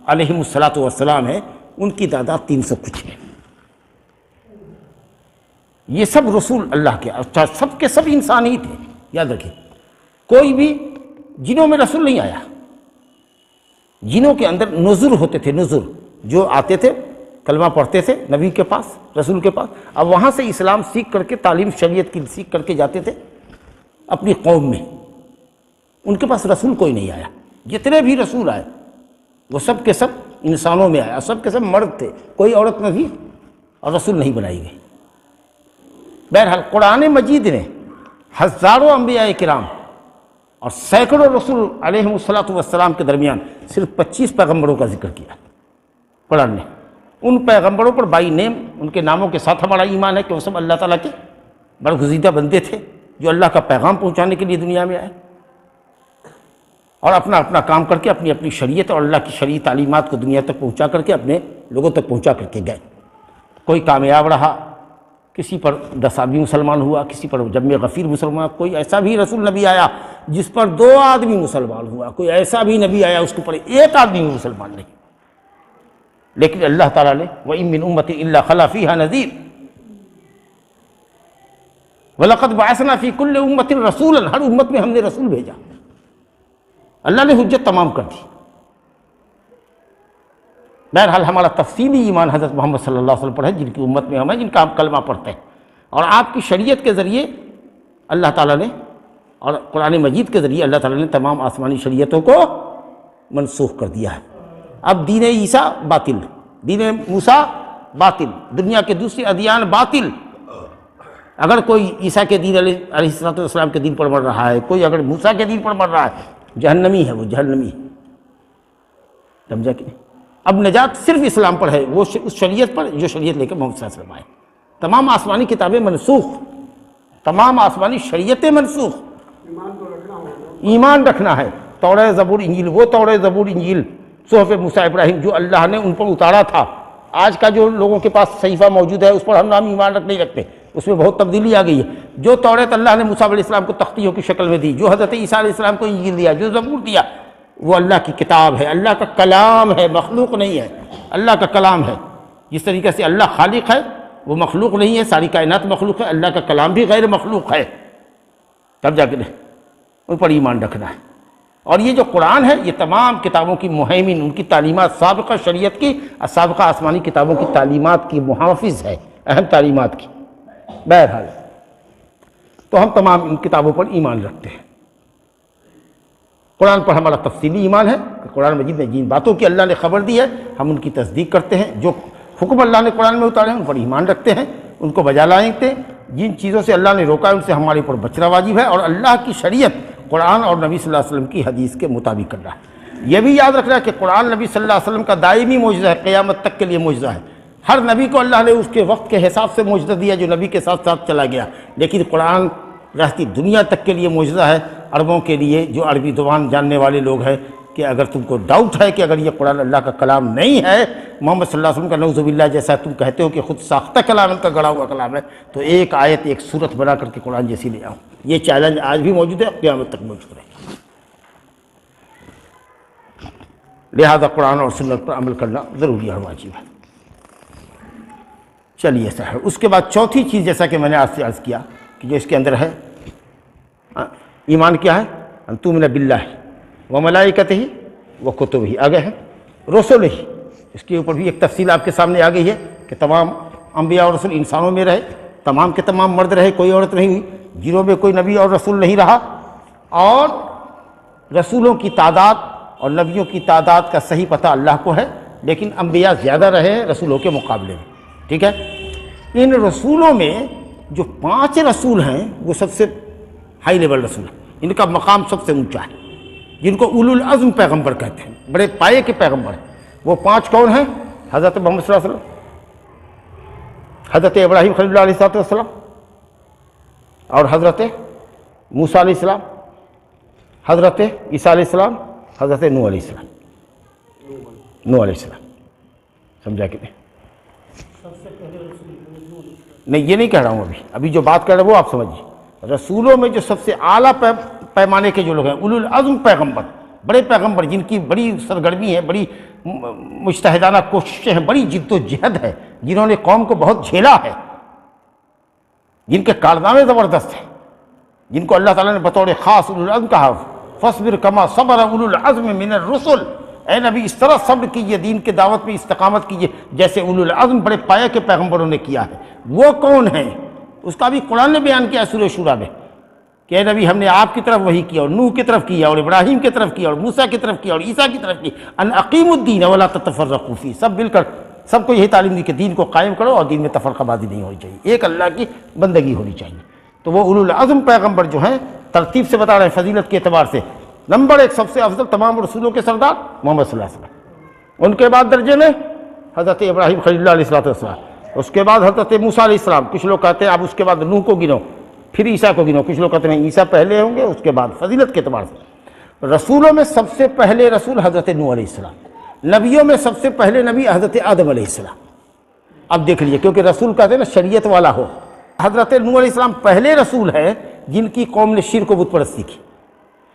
علیہم الصلاۃ والسلام ہیں، ان کی تعداد 300 کچھ ہے۔ یہ سب رسول اللہ کے، اچھا سب کے سب انسان ہی تھے، یاد رکھیں، کوئی بھی جنوں میں رسول نہیں آیا۔ جنوں کے اندر نذر ہوتے تھے، نذر جو آتے تھے کلمہ پڑھتے تھے نبی کے پاس، رسول کے پاس، اب وہاں سے اسلام سیکھ کر کے، تعلیم شریعت کی سیکھ کر کے جاتے تھے اپنی قوم میں، ان کے پاس رسول کوئی نہیں آیا۔ جتنے بھی رسول آئے وہ سب کے سب انسانوں میں آیا، سب کے سب مرد تھے، کوئی عورت نہ تھی اور رسول نہیں بنائی گئی۔ بہرحال قرآن مجید نے ہزاروں انبیاء کرام اور سینکڑوں رسول علیہم الصلاۃ والسلام کے درمیان صرف 25 پیغمبروں کا ذکر کیا قرآن نے۔ ان پیغمبروں پر بائی نیم، ان کے ناموں کے ساتھ ہمارا ایمان ہے کہ وہ سب اللہ تعالیٰ کے برگزیدہ بندے تھے، جو اللہ کا پیغام پہنچانے کے لیے دنیا میں آئے اور اپنا اپنا کام کر کے اپنی اپنی شریعت اور اللہ کی شرعی تعلیمات کو دنیا تک پہنچا کر کے اپنے لوگوں تک پہنچا کر کے گئے۔ کوئی کامیاب رہا، کسی پر 10 آدمی مسلمان ہوا، کسی پر جم غفیر مسلمان، کوئی ایسا بھی رسول نبی آیا جس پر 2 آدمی مسلمان ہوا، کوئی ایسا بھی نبی آیا اس کے اوپر 1 آدمی مسلمان نہیں۔ لیکن اللہ تعالیٰ نے وَإِن مِّنْ أُمَّةٍ إِلَّا خَلَا فِيهَا نَذِيرٌ وَلَقَدْ بَعَثْنَا فِي كُلِّ أُمَّةٍ رَسُولًا، ہر امت میں ہم نے رسول بھیجا، اللہ نے حجت تمام کر دی۔ بہرحال ہمارا تفصیلی ایمان حضرت محمد صلی اللہ علیہ وسلم پر ہے، جن کی امت میں ہم ہیں، جن کا ہم کلمہ پڑھتے ہیں، اور آپ کی شریعت کے ذریعے اللہ تعالیٰ نے اور قرآن مجید کے ذریعے اللہ تعالیٰ نے تمام آسمانی شریعتوں کو منسوخ کر دیا ہے۔ اب دین عیسیٰ باطل، دین موسیٰ باطل، دنیا کے دوسرے ادیان باطل۔ اگر کوئی عیسیٰ کے دین علیہ السلام کے دین پر مر رہا ہے، کوئی اگر موسیٰ کے دین پر مر رہا ہے، جہنمی ہے، وہ جہنمی ہے، سمجھا کہ نہیں؟ اب نجات صرف اسلام پر ہے، وہ اس شریعت پر جو شریعت لے کے محمد صلی اللہ علیہ وسلم آئے۔ تمام آسمانی کتابیں منسوخ، تمام آسمانی شریعتیں منسوخ، ایمان رکھنا ہے۔ توراہ زبور انجیل، وہ توراہ زبور انجیل صحف موسیٰ ابراہیم جو اللہ نے ان پر اتارا تھا، آج کا جو لوگوں کے پاس صحیفہ موجود ہے اس پر ہم نام ایمان نہیں رکھتے، اس میں بہت تبدیلی آ گئی ہے۔ جو توراۃ اللہ نے موسیٰ علیہ السلام کو تختیوں کی شکل میں دی، جو حضرت عیسیٰ علیہ السلام کو انجیل دیا، جو زبور دیا، وہ اللہ کی کتاب ہے، اللہ کا کلام ہے، مخلوق نہیں ہے، اللہ کا کلام ہے۔ جس طریقے سے اللہ خالق ہے، وہ مخلوق نہیں ہے، ساری کائنات مخلوق ہے، اللہ کا کلام بھی غیر مخلوق ہے، تب جا کے ان پر ایمان رکھنا ہے۔ اور یہ جو قرآن ہے، یہ تمام کتابوں کی مہیمن، ان کی تعلیمات، سابقہ شریعت کی اور سابقہ آسمانی کتابوں کی تعلیمات کی محافظ ہے، اہم تعلیمات کی۔ بہرحال تو ہم تمام ان کتابوں پر ایمان رکھتے ہیں۔ قرآن پر ہمارا تفصیلی ایمان ہے کہ قرآن مجید میں جن باتوں کی اللہ نے خبر دی ہے ہم ان کی تصدیق کرتے ہیں، جو حکم اللہ نے قرآن میں اتارے ہیں ان پر ایمان رکھتے ہیں، ان کو بجا لائیں، جن چیزوں سے اللہ نے روکا ہے ان سے ہمارے اوپر بچنا واجب ہے، اور اللہ کی شریعت قرآن اور نبی صلی اللہ علیہ وسلم کی حدیث کے مطابق کرنا ہے۔ یہ بھی یاد رکھنا ہے کہ قرآن نبی صلی اللہ علیہ وسلم کا دائمی معجزہ ہے، قیامت تک کے لیے معجزہ ہے۔ ہر نبی کو اللہ نے اس کے وقت کے حساب سے معجزہ دیا جو نبی کے ساتھ ساتھ چلا گیا، لیکن قرآن رہتی دنیا تک کے لیے معجزہ ہے، عربوں کے لیے جو عربی زبان جاننے والے لوگ ہیں، کہ اگر تم کو ڈاؤٹ ہے کہ اگر یہ قرآن اللہ کا کلام نہیں ہے، محمد صلی اللہ علیہ وسلم کا نعوذ باللہ جیسا تم کہتے ہو کہ خود ساختہ کلام ان کا گڑا ہوا کلام ہے، تو ایک آیت ایک صورت بنا کر کے قرآن جیسی لے آؤ۔ یہ چیلنج آج بھی موجود ہے، قیامت تک موجود رہے گا۔ لہذا قرآن اور سنت پر عمل کرنا ضروری اور واجب ہے۔ چلیے سر، اس کے بعد چوتھی چیز جیسا کہ میں نے آج سے عرض کیا کہ جو اس کے اندر ہے ایمان کیا ہے؟ ان تؤمن باللہ وملائکتہ وکتبہ، آگے ہے رسلہ، اس کے اوپر بھی ایک تفصیل آپ کے سامنے آ گئی ہے کہ تمام انبیاء اور رسول انسانوں میں رہے، تمام کے تمام مرد رہے، کوئی عورت نہیں ہوئی، جنہوں میں کوئی نبی اور رسول نہیں رہا، اور رسولوں کی تعداد اور نبیوں کی تعداد کا صحیح پتہ اللہ کو ہے، لیکن انبیاء زیادہ رہے ہیں رسولوں کے مقابلے میں، ٹھیک ہے۔ ان رسولوں میں جو 5 رسول ہیں وہ سب سے ہائی لیول رسول ہیں، ان کا مقام سب سے اونچا ہے، جن کو اولو العزم پیغمبر کہتے ہیں، بڑے پائے کے پیغمبر ہیں۔ وہ 5 کون ہیں؟ حضرت محمد صلی اللہ علیہ وسلم، حضرت ابراہیم خلیل اللہ علیہ السلام، اور حضرت موسیٰ علیہ السلام، حضرت عیسیٰ علیہ السلام، حضرت نوح علیہ السلام، نوح علیہ السلام، سمجھا کہ نہیں؟
سب سے پہلے رسول
نہیں، یہ نہیں کہہ رہا ہوں، ابھی جو بات کر رہا ہوں وہ آپ سمجھیے۔ رسولوں میں جو سب سے اعلیٰ پیمانے کے جو لوگ ہیں، اولو العزم پیغمبر، بڑے پیغمبر جن کی بڑی سرگرمی ہے، بڑی مجتہدانہ کوششیں ہیں، بڑی جد و جہد ہے، جنہوں نے قوم کو بہت جھیلا ہے، جن کے کارنامے زبردست ہیں، جن کو اللہ تعالیٰ نے بطور خاص اولو العزم کہا، فاصبر کما صبر اولو العزم من الرسل، اے نبی اس طرح صبر کیجئے، دین کے دعوت میں استقامت کیجئے جیسے اولو العزم بڑے پایہ کے پیغمبروں نے کیا ہے۔ وہ کون ہیں؟ اس کا بھی قرآن نے بیان کیا سورہ شورى میں کہ اے نبی ہم نے آپ کی طرف وحی کیا، اور نوح کی طرف کیا، اور ابراہیم کی طرف کیا، اور موسیٰ کی طرف کیا، اور عیسیٰ کی طرف کی، ان اقیموا الدین ولا تتفرقوا فیہ، سب مل کر سب کو یہی تعلیم دی کہ دین کو قائم کرو اور دین میں تفرقہ بازی نہیں ہونی چاہیے، ایک اللہ کی بندگی ہونی چاہیے۔ تو وہ اولو العزم پیغمبر جو ہیں، ترتیب سے بتا رہے ہیں فضیلت کے اعتبار سے، نمبر 1 سب سے افضل تمام رسولوں کے سردار محمد صلی اللہ علیہ وسلم، ان کے بعد درجے میں حضرت ابراہیم خلیل اللہ علیہ السلام، اس کے بعد حضرت موسیٰ علیہ السلام، کچھ لوگ کہتے ہیں اب اس کے بعد نوح کو گنو، پھر عیسیٰ کو گنو، کچھ لوگ کہتے ہیں عیسیٰ پہلے ہوں گے اس کے بعد۔ فضیلت کے اعتبار سے رسولوں میں سب سے پہلے رسول حضرت نوح علیہ السلام، نبیوں میں سب سے پہلے نبی حضرت آدم علیہ السلام۔ اب دیکھ لیجئے، کیونکہ رسول کہتے ہیں نا شریعت والا ہو، حضرت نوح علیہ السلام پہلے رسول ہیں جن کی قوم نے شرک و بت پرستی کی،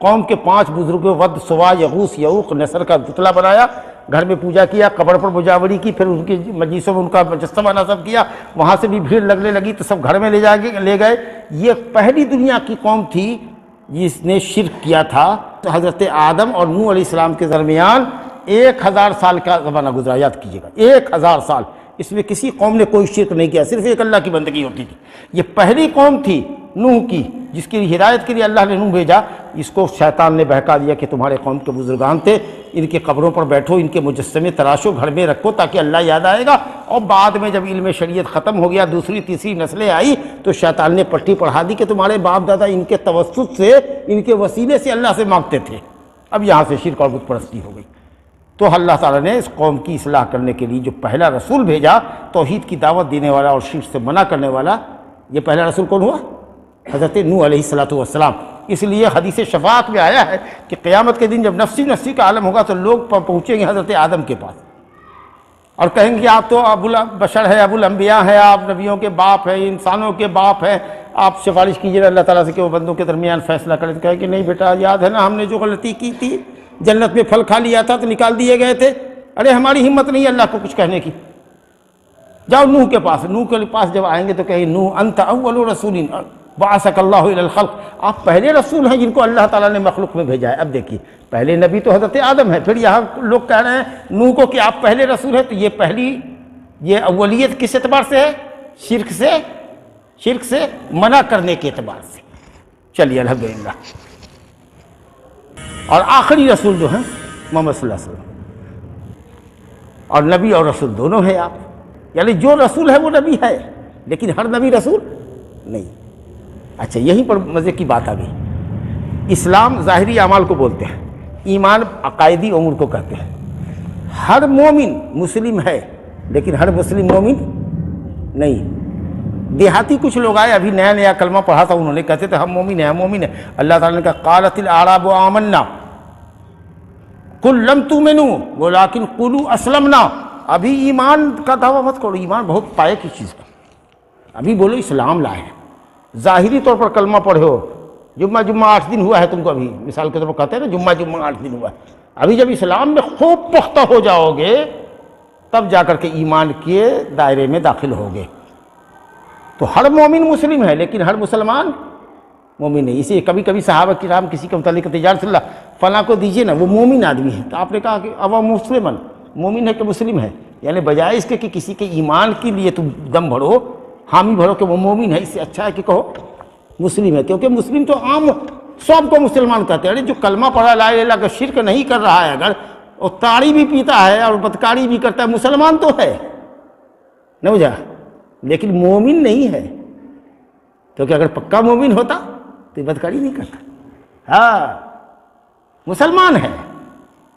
قوم کے 5 بزرگوں ود، سوا، یغوث، یعوق، نصر کا پتلا بنایا، گھر میں پوجا کیا، قبر پر مجاوری کی، پھر ان کی مجلسوں میں ان کا مجسمہ نصب کیا، وہاں سے بھی بھیڑ لگنے لگی تو سب گھر میں لے گئے۔ یہ پہلی دنیا کی قوم تھی جس نے شرک کیا تھا۔ تو حضرت آدم اور نوح علیہ السلام کے درمیان 1000 سال کا زمانہ گزرا، یاد کیجیے گا 1000 سال، اس میں کسی قوم نے کوئی شرک نہیں کیا، صرف ایک اللہ کی بندگی ہوتی تھی۔ یہ پہلی قوم تھی نوح کی جس کی ہدایت کے لیے اللہ نے نوح بھیجا۔ اس کو شیطان نے بہکا دیا کہ تمہارے قوم کے بزرگان تھے، ان کے قبروں پر بیٹھو، ان کے مجسمے تراشو، گھر میں رکھو تاکہ اللہ یاد آئے گا۔ اور بعد میں جب علم شریعت ختم ہو گیا، دوسری تیسری نسلیں آئی تو شیطان نے پٹی پڑھا دی کہ تمہارے باپ دادا ان کے توسط سے، ان کے وسیلے سے اللہ سے مانگتے تھے۔ اب یہاں سے شرک اور بت پرستی ہو گئی۔ تو اللہ تعالیٰ نے اس قوم کی اصلاح کرنے کے لیے جو پہلا رسول بھیجا، توحید کی دعوت دینے والا اور شرک سے منع کرنے والا، یہ پہلا رسول کون ہوا؟ حضرت نوح علیہ السلام۔ اس لیے حدیث شفاعت میں آیا ہے کہ قیامت کے دن جب نفسی نفسی کا عالم ہوگا تو لوگ پہنچیں گے حضرت آدم کے پاس اور کہیں گے آپ تو ابو البشر ہے، ابو الانبیاء ہے، آپ نبیوں کے باپ ہیں، انسانوں کے باپ ہیں، آپ سفارش کیجیے اللہ تعالیٰ سے کہ وہ بندوں کے درمیان فیصلہ کرے۔ تو کہے کہ نہیں بیٹا، یاد ہے نا ہم نے جو غلطی کی تھی، جنت میں پھل کھا لیا تھا تو نکال دیے گئے تھے، ارے ہماری ہمت نہیں اللہ کو کچھ کہنے کی۔ جاؤ نوح کے پاس۔ نوح کے پاس جب آئیں گے تو کہیں نوح انت اول رسول بعثک اللہ الی الخلق، آپ پہلے رسول ہیں جن کو اللہ تعالیٰ نے مخلوق میں بھیجا ہے۔ اب دیکھیے پہلے نبی تو حضرت آدم ہے، پھر یہاں لوگ کہہ رہے ہیں نوح کو کہ آپ پہلے رسول ہیں، تو یہ پہلی، یہ اولیت کس اعتبار سے ہے؟ شرک سے منع کرنے کے اعتبار سے۔ چلیے الحمدللہ۔ اور آخری رسول جو ہیں محمد صلی اللہ علیہ وسلم، اور نبی اور رسول دونوں ہیں آپ، یعنی جو رسول ہے وہ نبی ہے، لیکن ہر نبی رسول نہیں۔ اچھا یہیں پر مزے کی بات آ گئی۔ اسلام ظاہری اعمال کو بولتے ہیں، ایمان عقائدی امور کو کہتے ہیں۔ ہر مومن مسلم ہے لیکن ہر مسلم مومن نہیں۔ دیہاتی کچھ لوگ آئے، ابھی نیا نیا کلمہ پڑھا تھا، انہوں نے کہتے تھے ہم مومن ہیں، ہم مومن ہیں۔ اللہ تعالیٰ نے کہا قالت الاعراب آمنا قل لم تؤمنوا ولکن قولوا اسلمنا۔ ابھی ایمان کا دعویٰ مت کرو، ایمان بہت پائے کی چیز ہے، ابھی بولو اسلام لائے ہیں۔ ظاہری طور پر کلمہ پڑھے ہو، جمعہ 8 دن ہوا ہے تم کو، ابھی مثال کے طور پر کہتے ہیں نا جمعہ 8 دن ہوا ہے، ابھی جب اسلام میں خوب پختہ ہو جاؤ گے تب جا کر کے ایمان کے دائرے میں داخل ہوگے۔ تو ہر مومن مسلم ہے لیکن ہر مسلمان مومن نہیں۔ اسی کبھی کبھی صحابہ کرام کسی کے متعلق کہتے یا رسول اللہ فلاں کو دیجیے نا، وہ مومن آدمی ہے، تو آپ نے کہا کہ اب وہ مسلمان مومن ہے کہ مسلم ہے، یعنی بجائے اس کے کہ کسی کے ایمان کے لیے تم دم بھرو، حامی بھرو کہ وہ مومن ہے، اس سے اچھا ہے کہ کہو مسلم ہے، کیونکہ مسلم تو عام سب کو مسلمان کہتے ہیں۔ جو کلمہ پڑھا لا الہ الا اللہ کا شرک نہیں کر رہا ہے، اگر وہ تاڑی بھی پیتا ہے اور بدکاری بھی کرتا ہے، مسلمان تو ہے نہ بجا، لیکن مومن نہیں ہے، کیونکہ اگر پکا مومن ہوتا تو یہ بدکاری نہیں کرتا۔ ہاں مسلمان ہے،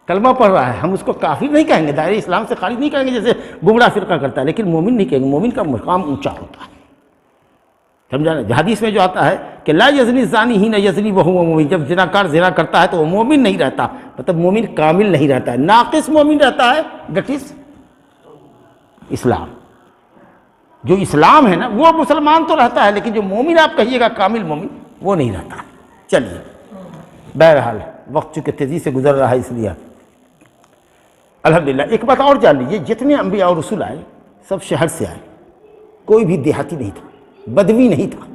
کلمہ پڑھ رہا ہے، ہم اس کو کافر نہیں کہیں گے، دائرہ اسلام سے خارج نہیں کہیں گے جیسے گمراہ فرقہ کرتا ہے، لیکن مومن نہیں کہیں گے، مومن کا مقام اونچا ہوتا ہے، سمجھا نا؟ حدیث میں جو آتا ہے کہ لا یزنی الزانی حین یزنی وہو مومن، جب زناکار زنا کرتا ہے تو وہ مومن نہیں رہتا، مطلب مومن کامل نہیں رہتا ہے، ناقص مومن رہتا ہے، دیٹ از اسلام۔ جو اسلام ہے نا وہ مسلمان تو رہتا ہے، لیکن جو مومن آپ کہیے گا کامل مومن وہ نہیں رہتا۔ چلیے بہرحال وقت چونکہ تیزی سے گزر رہا ہے اس لیے الحمدللہ۔ ایک بات اور جان لیجیے، جتنے انبیاء اور رسول آئے سب شہر سے آئے، کوئی بھی دیہاتی نہیں تھا، بدوی نہیں تھا،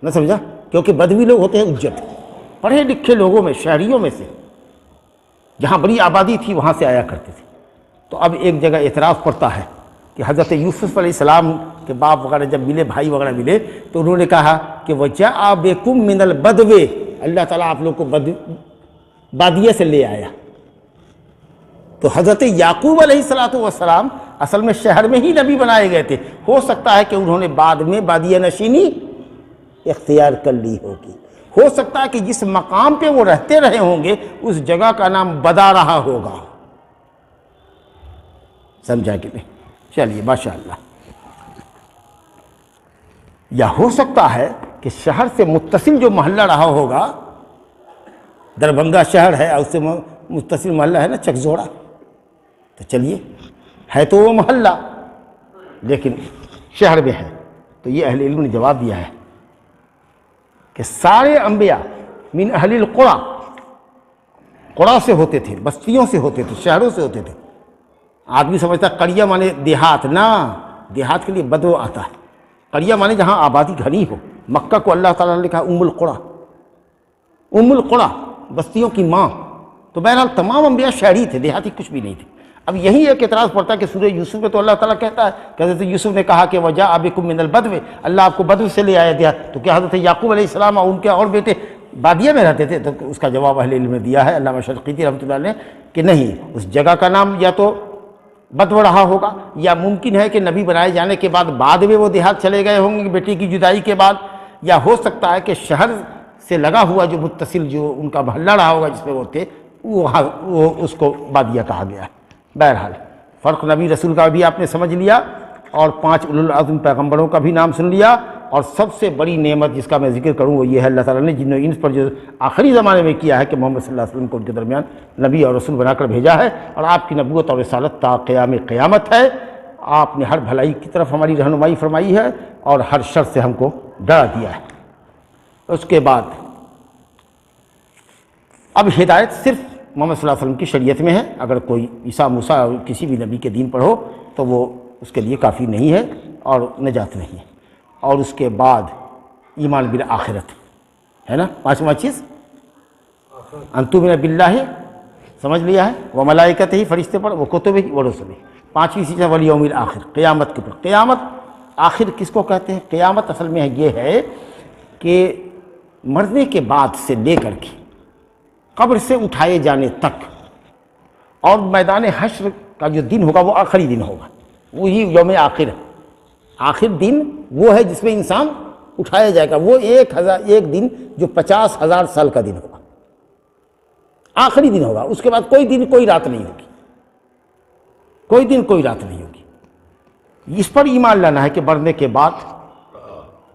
نہ سمجھا؟ کیونکہ بدوی لوگ ہوتے ہیں اجت، پڑھے لکھے لوگوں میں، شہریوں میں سے، جہاں بڑی آبادی تھی وہاں سے آیا کرتے تھے۔ تو اب ایک جگہ اعتراف پڑتا ہے کہ حضرت یوسف علیہ السلام کے باپ وغیرہ جب ملے، بھائی وغیرہ ملے، تو انہوں نے کہا کہ وَجَاءَ بِكُم مِّنَ الْبَدْوِ، اللہ تعالیٰ آپ لوگ کو بادیے سے لے آیا۔ تو حضرت یعقوب علیہ السلام اصل میں شہر میں ہی نبی بنائے گئے تھے، ہو سکتا ہے کہ انہوں نے بعد میں بادیہ نشینی اختیار کر لی ہوگی، ہو سکتا ہے کہ جس مقام پہ وہ رہتے رہے ہوں گے اس جگہ کا نام بدا رہا ہوگا، سمجھا کہ نہیں؟ چلیے ماشاءاللہ۔ یا ہو سکتا ہے کہ شہر سے متصل جو محلہ رہا ہوگا، دربھنگہ شہر ہے اور اس سے متصل محلہ ہے نا چکزوڑا، تو چلیے ہے تو وہ محلہ لیکن شہر میں ہے، تو یہ اہل علم نے جواب دیا ہے کہ سارے انبیاء من اہل القریٰ، قریٰ سے ہوتے تھے، بستیوں سے ہوتے تھے، شہروں سے ہوتے تھے، آدمی سمجھتا ہے قریہ مانے دیہات، نہ، دیہات کے لیے بدو آتا ہے، قریہ مانے جہاں آبادی گھنی ہو۔ مکہ کو اللہ تعالیٰ نے لکھا ام القریٰ، ام القریٰ، بستیوں کی ماں۔ تو بہرحال تمام انبیاء شہری تھے، دیہاتی کچھ بھی نہیں تھے۔ اب یہی ایک اعتراض پڑتا ہے کہ سورہ یوسف میں تو اللہ تعالیٰ کہتا ہے کہ حضرت یوسف نے کہا کہ وجاء بکم من البدو، اللہ آپ کو بدو سے لے آیا دیہات، تو کیا حضرت یعقوب علیہ السلام اور ان کے اور بیٹے بادیہ میں رہتے تھے؟ تو اس کا جواب اہل علم نے دیا ہے، علامہ شنقیطی رحمۃ اللہ علیہ نے، کہ نہیں، اس جگہ کا نام یا تو بدو رہا ہوگا، یا ممکن ہے کہ نبی بنائے جانے کے بعد میں وہ دیہات چلے گئے ہوں گے بیٹی کی جدائی کے بعد، یا ہو سکتا ہے کہ شہر سے لگا ہوا جو متصل جو ان کا محلہ رہا ہوگا جس میں وہ تھے، وہ اس کو بادیہ کہا گیا ہے۔ بہرحال فرق نبی رسول کا بھی آپ نے سمجھ لیا، اور 5 اولو العزم پیغمبروں کا بھی نام سن لیا، اور سب سے بڑی نعمت جس کا میں ذکر کروں وہ یہ ہے اللہ تعالیٰ نے جن و انس پر جو آخری زمانے میں کیا ہے کہ محمد صلی اللہ علیہ وسلم کو ان کے درمیان نبی اور رسول بنا کر بھیجا ہے، اور آپ کی نبوت اور رسالت تا قیام قیامت ہے۔ آپ نے ہر بھلائی کی طرف ہماری رہنمائی فرمائی ہے اور ہر شر سے ہم کو ڈرا دیا ہے۔ اس کے بعد اب ہدایت صرف محمد صلی اللہ علیہ وسلم کی شریعت میں ہے، اگر کوئی عیسیٰ موسیٰ کسی بھی نبی کے دین پر ہو تو وہ اس کے لیے کافی نہیں ہے اور نجات نہیں ہے۔ اور اس کے بعد ایمان بالآخرت ہے نا، 5واں چیز ان تؤمن باللہ، سمجھ لیا ہے، وہ ملائکتہ ہی، فرشتے پر، وہ کتب ہی، وہ رسل ہی۔ 5ویں چیز ہے والیوم الآخر، قیامت کے اوپر۔ قیامت آخر کس کو کہتے ہیں؟ قیامت اصل میں یہ ہے کہ مرنے کے بعد سے لے کر کے قبر سے اٹھائے جانے تک، اور میدان حشر کا جو دن ہوگا وہ آخری دن ہوگا، وہی یوم آخر ہے۔ آخر دن وہ ہے جس میں انسان اٹھایا جائے گا، وہ ایک دن جو 50,000 سال کا دن ہوگا، آخری دن ہوگا۔ اس کے بعد کوئی دن کوئی رات نہیں ہوگی، کوئی دن کوئی رات نہیں ہوگی۔ اس پر ایمان لانا ہے کہ مرنے کے بعد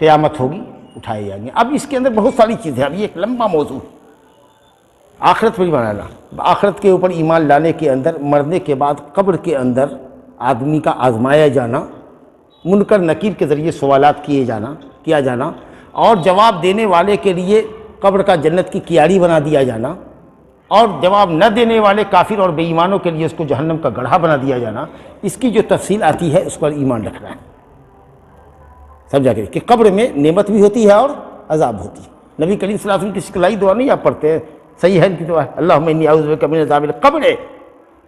قیامت ہوگی، اٹھائے جائیں گے۔ اب اس کے اندر بہت ساری چیزیں، اب یہ ایک لمبا موضوع ہے۔ آخرت پر ایمان لانا، آخرت کے اوپر ایمان لانے کے اندر مرنے کے بعد قبر کے اندر آدمی کا آزمایا جانا، منکر نکیر کے ذریعے سوالات کیا جانا، اور جواب دینے والے کے لیے قبر کا جنت کی کیاری بنا دیا جانا، اور جواب نہ دینے والے کافر اور بے ایمانوں کے لیے اس کو جہنم کا گڑھا بنا دیا جانا، اس کی جو تفصیل آتی ہے اس پر ایمان رکھنا ہے۔ سمجھا کہ قبر میں نعمت بھی ہوتی ہے اور عذاب ہوتی ہے۔ نبی کریم صلی اللہ علیہ وسلم کی شکلائی دعا نہیں آپ پڑھتے ہیں؟ صحیح ہے ان کی دعا ہے، اللہم انی اعوذ بک من عذاب القبر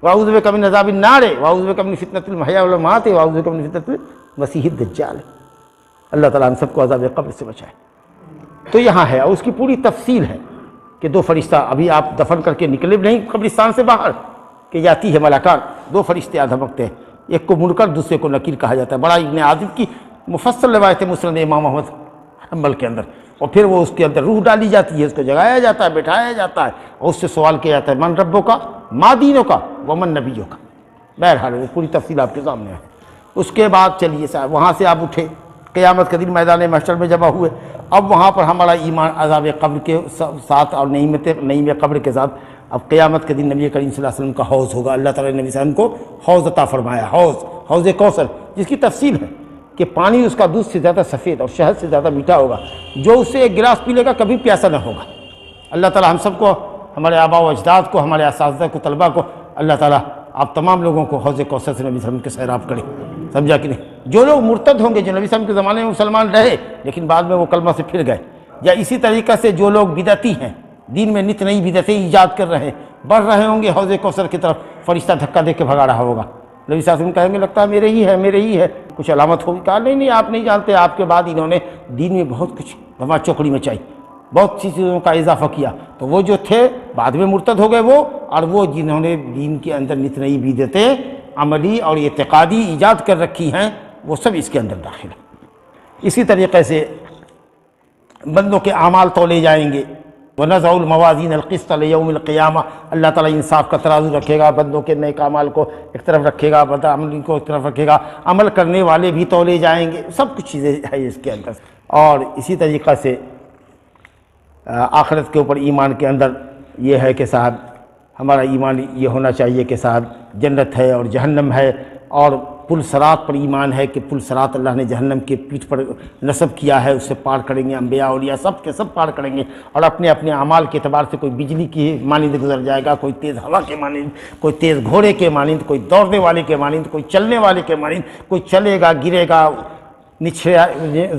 واعوذ بک من عذاب النار واعوذ بک من فتنۃ المحیا والممات واعوذ بک من فتنۃ المسیح الدجال۔ اللہ تعالیٰ ہم سب کو عذاب قبر سے بچائے۔ تو یہاں ہے، اور اس کی پوری تفصیل ہے کہ 2 فرشتہ ابھی آپ دفن کر کے نکلے نہیں قبرستان سے باہر کہ جاتی ہے ملاکان، 2 فرشتے دھمکتے ہیں، ایک کو منکر دوسرے کو نکیر کہا جاتا ہے۔ بڑا ابن عادل کی مفصل روایت مسند امام احمد حنبل کے اندر، اور پھر وہ اس کے اندر روح ڈالی جاتی ہے، اس کو جگایا جاتا ہے، بٹھایا جاتا ہے، اور اس سے سوال کیا جاتا ہے من ربوں کا، ما دینوں کا، ومن نبیوں کا۔ بہرحال وہ پوری تفصیل آپ کے سامنے ہے۔ اس کے بعد چلیے صاحب وہاں سے آپ اٹھے، قیامت کے دن میدان محشر میں جمع ہوئے۔ اب وہاں پر ہمارا ایمان عذاب قبر کے ساتھ اور نعیم قبر کے ساتھ، اب قیامت کے دن نبی کریم صلی اللہ علیہ وسلم کا حوض ہوگا۔ اللہ تعالیٰ نے نبی صلی اللہ علیہ وسلم کو حوض عطا فرمایا، حوض کوثر، جس کی تفصیل ہے کہ پانی اس کا دودھ سے زیادہ سفید اور شہد سے زیادہ میٹھا ہوگا، جو اسے ایک گلاس پی لے گا کبھی پیاسا نہ ہوگا۔ اللہ تعالیٰ ہم سب کو، ہمارے آباء و اجداد کو، ہمارے اساتذہ کو، طلباء کو، اللہ تعالیٰ آپ تمام لوگوں کو حوض کوثر سے نبی صلی اللہ علیہ وسلم کے سیراب کرے۔ سمجھا کہ نہیں؟ جو لوگ مرتد ہوں گے، جو نبی صلی اللہ علیہ وسلم کے زمانے میں مسلمان رہے لیکن بعد میں وہ کلمہ سے پھر گئے، یا اسی طریقہ سے جو لوگ بدعتی ہیں، دین میں نت نئی بدعتیں ایجاد کر رہے ہیں، بڑھ رہے ہوں گے حوض کوثر کی طرف، فرشتہ دھکا دے کے بھگا رہا ہوگا، نبی صلی اللہ علیہ وسلم کہیں گے لگتا ہے میرے ہی ہے، کچھ علامت ہوگی، کہا نہیں آپ نہیں جانتے، آپ کے بعد انہوں نے دین میں بہت کچھ گھما چوکڑی مچائی، بہت سی چیزوں کا اضافہ کیا۔ تو وہ جو تھے بعد میں مرتد ہو گئے وہ، اور وہ جنہوں نے دین کے اندر نت نئی بدعتیں عملی اور اعتقادی ایجاد کر رکھی ہیں، وہ سب اس کے اندر داخل ہیں۔ اسی طریقے سے بندوں کے اعمال تولے جائیں گے، وَنَضَعُ الْمَوَازِينَ الْقِسْطَ لِيَوْمِ الْقِيَامَةِ، اللہ تعالیٰ انصاف کا ترازو رکھے گا، بندوں کے نیک اعمال کو ایک طرف رکھے گا، بد عملی کو ایک طرف رکھے گا، عمل کرنے والے بھی تولے جائیں گے، سب کچھ چیزیں ہیں اس کے اندر۔ اور اسی طریقہ سے آخرت کے اوپر ایمان کے اندر یہ ہے کہ صاحب ہمارا ایمان یہ ہونا چاہیے کہ صاحب جنت ہے اور جہنم ہے، اور پل صراط پر ایمان ہے کہ پل صراط اللہ نے جہنم کے پیٹھ پر نصب کیا ہے، اس سے پار کریں گے انبیاء اولیاء سب کے سب پار کریں گے، اور اپنے اپنے اعمال کے اعتبار سے کوئی بجلی کی مانند گزر جائے گا، کوئی تیز ہوا کے مانند، کوئی تیز گھوڑے کے مانند، کوئی دوڑنے والے کے مانند، کوئی چلنے والے کے مانند، کوئی چلے گا گرے گا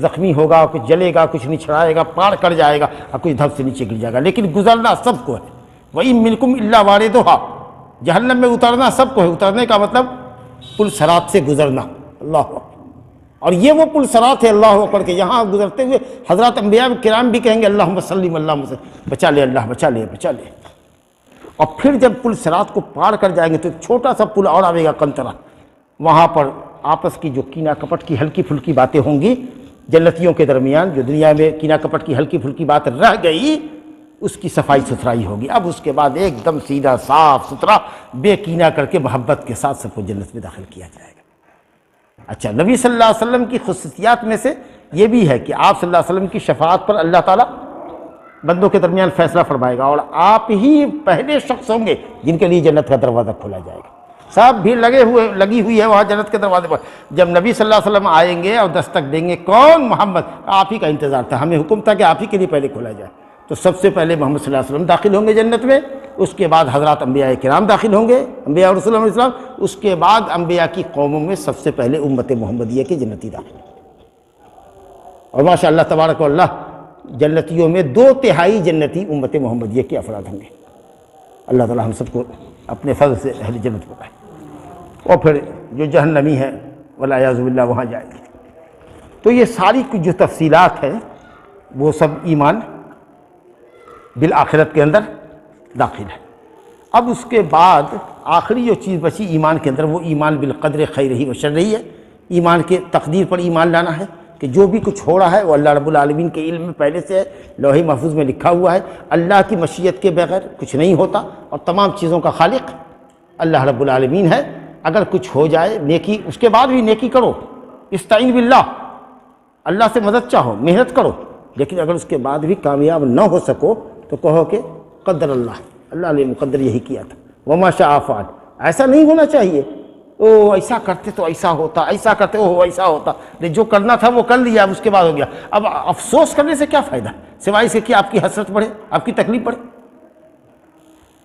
زخمی ہوگا، کچھ جلے گا، کچھ نچھڑائے گا، پار کر جائے گا، اور کچھ دھب سے نیچے گر جائے گا، لیکن گزرنا سب کو ہے۔ وَإِن مِّنكُمْ إِلَّا وَارِدُهَا، جہنم میں اترنا سب کو ہے، اترنے کا مطلب پل صراط سے گزرنا، اللہ اکبر۔ اور یہ وہ پل صراط ہے اللہ اکبر کہ یہاں گزرتے ہوئے حضرات انبیاء کرام بھی کہیں گے اللہم صلی اللہم صلی، بچا لے اللہ، بچا لے بچا لے۔ اور پھر جب پل صراط کو پار کر جائیں گے تو ایک چھوٹا سا پل اور آئے گا قنطرہ، وہاں پر آپس کی جو کینہ کپٹ کی ہلکی پھلکی باتیں ہوں گی جنتیوں کے درمیان، جو دنیا میں کینہ کپٹ کی ہلکی پھلکی بات رہ گئی اس کی صفائی ستھرائی ہوگی۔ اب اس کے بعد ایک دم سیدھا صاف ستھرا بے کینہ کر کے محبت کے ساتھ سب کو جنت میں داخل کیا جائے گا۔ اچھا، نبی صلی اللہ علیہ وسلم کی خصوصیات میں سے یہ بھی ہے کہ آپ صلی اللہ علیہ وسلم کی شفاعت پر اللہ تعالیٰ بندوں کے درمیان فیصلہ فرمائے گا، اور آپ ہی پہلے شخص ہوں گے جن کے لیے جنت کا دروازہ کھولا جائے گا۔ سب بھی لگی ہوئی ہے وہاں جنت کے دروازے پر۔ جب نبی صلی اللہ علیہ وسلم آئیں گے اور دستک دیں گے، کون؟ محمد، آپ ہی کا انتظار تھا، ہمیں حکم تھا کہ آپ ہی کے لیے پہلے کھولا جائے، تو سب سے پہلے محمد صلی اللہ علیہ وسلم داخل ہوں گے جنت میں، اس کے بعد حضرات انبیاء کرام داخل ہوں گے، انبیاء اور رسول علیہ السلام، اس کے بعد انبیاء کی قوموں میں سب سے پہلے امت محمدیہ کے جنتی داخل ہوں۔ اور ماشاء اللہ تبارک و اللہ، جنتیوں میں 2/3 جنتی امت محمدیہ کے افراد ہوں گے۔ اللہ تعالی ہم سب کو اپنے فضل سے اہل جنت بنائے، اور پھر جو جہنمی ہے والعیاذ باللہ وہاں جائے گی۔ تو یہ ساری کچھ جو تفصیلات ہیں وہ سب ایمان بالآخرت کے اندر داخل ہے۔ اب اس کے بعد آخری جو چیز بچی ایمان کے اندر، وہ ایمان بالقدر خیرہ و شرہ ہے۔ ایمان کے تقدیر پر ایمان لانا ہے کہ جو بھی کچھ ہو رہا ہے وہ اللہ رب العالمین کے علم میں پہلے سے ہے، لوح محفوظ میں لکھا ہوا ہے۔ اللہ کی مشیت کے بغیر کچھ نہیں ہوتا، اور تمام چیزوں کا خالق اللہ رب العالمین ہے۔ اگر کچھ ہو جائے نیکی، اس کے بعد بھی نیکی کرو، استعین باللہ، اللہ سے مدد چاہو، محنت کرو، لیکن اگر اس کے بعد بھی کامیاب نہ ہو سکو تو کہو کہ قدر اللہ، اللہ نے مقدر یہی کیا تھا، وما شاء فعل۔ ایسا نہیں ہونا چاہیے، او ایسا کرتے تو ایسا ہوتا، ایسا کرتے او ایسا ہوتا، لیکن جو کرنا تھا وہ کر لیا، اب اس کے بعد ہو گیا۔ اب افسوس کرنے سے کیا فائدہ، سوائے اس کے کہ آپ کی حسرت بڑھے، آپ کی تکلیف بڑھے۔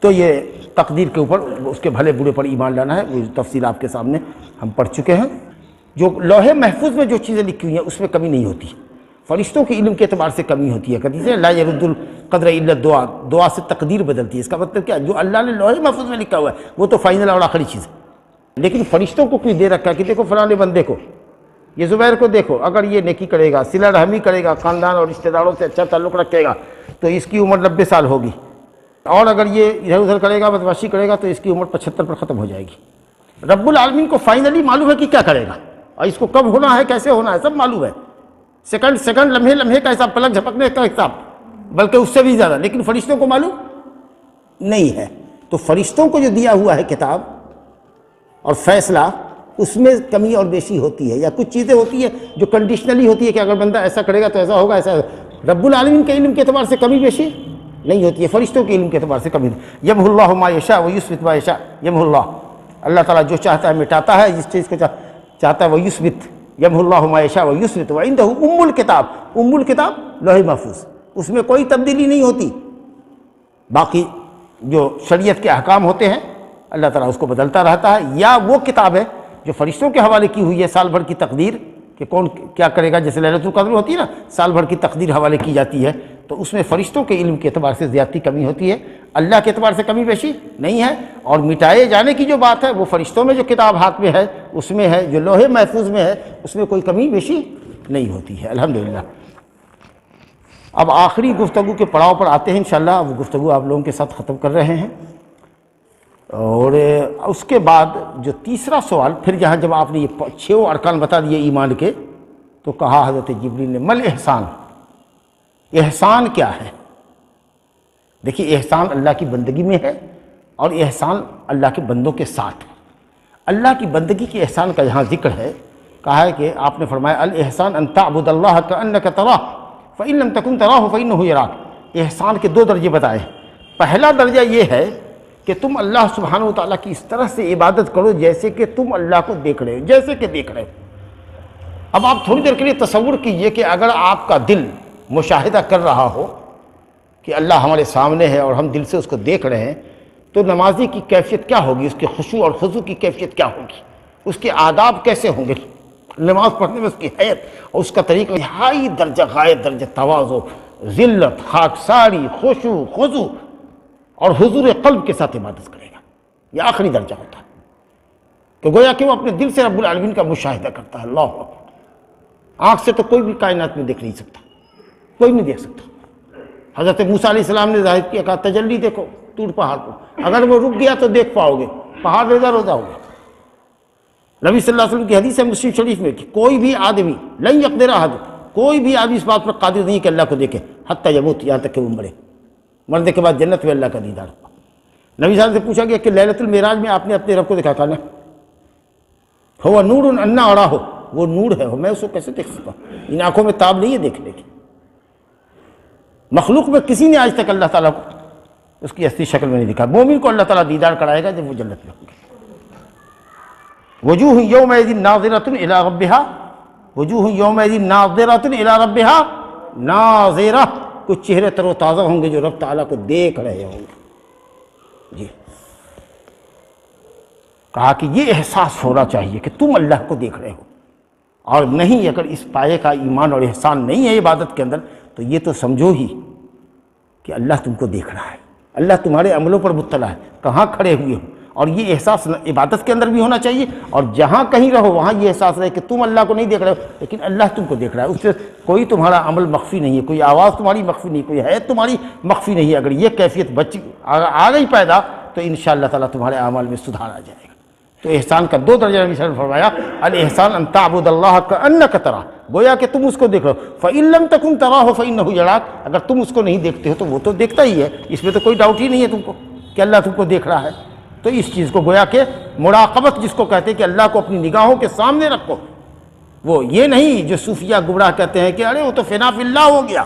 تو یہ تقدیر کے اوپر، اس کے بھلے برے پر ایمان لانا ہے، وہ تفصیل آپ کے سامنے ہم پڑھ چکے ہیں۔ جو لوح محفوظ میں جو چیزیں لکھی ہوئی ہیں اس میں کمی نہیں ہوتی، فرشتوں کے علم کے اعتبار سے کمی ہوتی ہے۔ کہتے ہیں لا يرد القدر الا الدعاء، دعا سے تقدیر بدلتی ہے۔ اس کا مطلب کیا؟ جو اللہ نے لوح محفوظ میں لکھا ہوا ہے وہ تو فائنل اور آخری چیز ہے، لیکن فرشتوں کو کوئی دے رکھا ہے کہ دیکھو فلاں بندے کو، یہ زبیر کو دیکھو، اگر یہ نیکی کرے گا، صلہ رحمی کرے گا، خاندان اور رشتہ داروں سے اچھا تعلق رکھے گا تو اس کی عمر 90 سال ہوگی، اور اگر یہ ادھر ادھر کرے گا، بدمعاشی کرے گا، تو اس کی عمر 75 پر ختم ہو جائے گی۔ رب العالمین کو فائنلی معلوم ہے کہ کیا کرے گا، اور اس کو کب ہونا ہے، کیسے ہونا ہے، سب معلوم ہے۔ سیکنڈ لمحے لمحے کا حساب، پلک جھپکنے کا حساب، بلکہ اس سے بھی زیادہ، لیکن فرشتوں کو معلوم نہیں ہے۔ تو فرشتوں کو جو دیا ہوا ہے کتاب اور فیصلہ، اس میں کمی اور بیشی ہوتی ہے، یا کچھ چیزیں ہوتی ہیں جو کنڈیشنلی ہوتی ہے کہ اگر بندہ ایسا کرے گا تو ایسا ہوگا، ایسا ہوگا۔ رب العالمین کے علم کے اعتبار سے کمی بیشی نہیں ہوتی ہے، فرشتوں کے علم کے اعتبار سے کمی۔ یمحو اللہ ما یشاء ویثبت ما یشاء، یمحو اللہ، اللہ تعالیٰ جو چاہتا ہے مٹاتا ہے، جس چیز کو چاہتا ہے ویثبت، یمحو اللہ ما یشاء ویثبت، وعندہ ام الکتاب، ام الکتاب لوح محفوظ، اس میں کوئی تبدیلی نہیں ہوتی۔ باقی جو شریعت کے احکام ہوتے ہیں اللہ تعالیٰ اس کو بدلتا رہتا ہے، یا وہ کتاب ہے جو فرشتوں کے حوالے کی ہوئی ہے، سال بھر کی تقدیر کہ کون کیا کرے گا، جیسے لیلۃ القدر ہوتی ہے نا، سال بھر کی تقدیر حوالے کی جاتی ہے، تو اس میں فرشتوں کے علم کے اعتبار سے زیادتی کمی ہوتی ہے، اللہ کے اعتبار سے کمی بیشی نہیں ہے۔ اور مٹائے جانے کی جو بات ہے وہ فرشتوں میں جو کتاب ہاتھ میں ہے اس میں ہے، جو لوح محفوظ میں ہے اس میں کوئی کمی بیشی نہیں ہوتی ہے، الحمدللہ۔ اب آخری گفتگو کے پڑاؤ پر آتے ہیں انشاءاللہ، وہ گفتگو آپ لوگوں کے ساتھ ختم کر رہے ہیں۔ اور اس کے بعد جو تیسرا سوال، پھر جب آپ نے یہ 6 ارکان بتا دیے ایمان کے، تو کہا حضرت جبریل نے مل احسان، احسان کیا ہے؟ دیکھیے، احسان اللہ کی بندگی میں ہے، اور احسان اللہ کے بندوں کے ساتھ۔ اللہ کی بندگی کے احسان کا یہاں ذکر ہے، کہا ہے کہ آپ نے فرمایا الاحسان ان تعبد اللہ کأنک تراہ فإن لم تکن تراہ فإنہ یراک۔ احسان کے 2 درجے بتائے۔ پہلا درجہ یہ ہے کہ تم اللہ سبحانہ و تعالیٰ کی اس طرح سے عبادت کرو جیسے کہ تم اللہ کو دیکھ رہے ہو، جیسے کہ دیکھ رہے ہو۔ اب آپ تھوڑی دیر کے لیے تصور کیجئے کہ اگر آپ کا دل مشاہدہ کر رہا ہو کہ اللہ ہمارے سامنے ہے اور ہم دل سے اس کو دیکھ رہے ہیں، تو نمازی کی کیفیت کیا ہوگی، اس کے خشوع اور خضوع کی کیفیت کیا ہوگی، اس کے آداب کیسے ہوں گے، نماز پڑھنے میں اس کی حیت اور اس کا طریقہ نہائی درجہ غایت درجہ تواضع، ذلت، خاکساری، خشوع، خضوع اور حضور قلب کے ساتھ عبادت کرے گا۔ یہ آخری درجہ ہوتا ہے کہ گویا کہ وہ اپنے دل سے رب العالمین کا مشاہدہ کرتا ہے۔ اللہ اکبر۔ آنکھ سے تو کوئی بھی کائنات میں دیکھ نہیں سکتا، کوئی نہیں دیکھ سکتا۔ حضرت موسیٰ علیہ السلام نے ظاہر کیا، کہا تجلی دیکھو طور پہاڑ کو، اگر وہ رک گیا تو دیکھ پاؤ گے، پہاڑ روزہ روزہ ہو گیا۔ نبی صلی اللہ علیہ وسلم کی حدیث ہے مسلم شریف میں کہ کوئی بھی آدمی لن یقدر احد، کوئی بھی آدمی اس بات پر قادر نہیں کہ اللہ کو دیکھے حتی یموت، یہاں تک کہ وہ مرے، مرنے کے بعد جنت میں اللہ کا دیدار ہوا۔ نبی صلی اللہ علیہ وسلم سے پوچھا گیا کہ لیلۃ المعراج میں آپ نے اپنے رب کو دیکھا؟ کہا نا ہوا نور انا اڑا ہو، وہ نور ہے، میں اس کو کیسے دیکھ سکتا ہوں، ان آنکھوں میں تاب نہیں ہے دیکھنے کی۔ مخلوق میں کسی نے آج تک اللہ تعالیٰ کو اس کی اصلی شکل میں نہیں دکھا۔ مومن کو اللہ تعالیٰ دیدار کرائے گا جب وہ جنت میں ہوں گے۔ وجوہ یومئذ ناظرۃ الی ربہا، وجوہ یومئذ ناظرۃ الی ربہا، ناظرہ، کچھ چہرے تر و تازہ ہوں گے جو رب تعالیٰ کو دیکھ رہے ہوں گے۔ جی کہا کہ یہ احساس ہونا چاہیے کہ تم اللہ کو دیکھ رہے ہو، اور نہیں اگر اس پائے کا ایمان اور احسان نہیں ہے عبادت کے اندر تو یہ تو سمجھو ہی کہ اللہ تم کو دیکھ رہا ہے، اللہ تمہارے عملوں پر مطلع ہے، کہاں کھڑے ہوئے ہو۔ اور یہ احساس عبادت کے اندر بھی ہونا چاہیے، اور جہاں کہیں رہو وہاں یہ احساس رہے کہ تم اللہ کو نہیں دیکھ رہے ہو لیکن اللہ تم کو دیکھ رہا ہے، اس سے کوئی تمہارا عمل مخفی نہیں ہے، کوئی آواز تمہاری مخفی نہیں، کوئی حیت تمہاری مخفی نہیں ہے۔ اگر یہ کیفیت آ گئی پیدا تو انشاءاللہ تعالیٰ تمہارے اعمال میں سدھار آ جائے گا۔ تو احسان کا دو درجہ نبی صلی اللہ علیہ وسلم نے فرمایا، الاحسان ان تعبد اللہ کأنک تراہ، گویا کہ تم اس کو دیکھ رہے ہو، فإن لم تکن تراہ فإنہ یراک، اگر تم اس کو نہیں دیکھتے ہو تو وہ تو دیکھتا ہی ہے، اس میں تو کوئی ڈاؤٹ ہی نہیں ہے تم کو کہ اللہ تم کو دیکھ رہا ہے۔ تو اس چیز کو گویا کہ مراقبت جس کو کہتے ہیں کہ اللہ کو اپنی نگاہوں کے سامنے رکھو، وہ یہ نہیں جو صوفیہ گمراہ کہتے ہیں کہ ارے وہ تو فنا فی اللہ ہو گیا،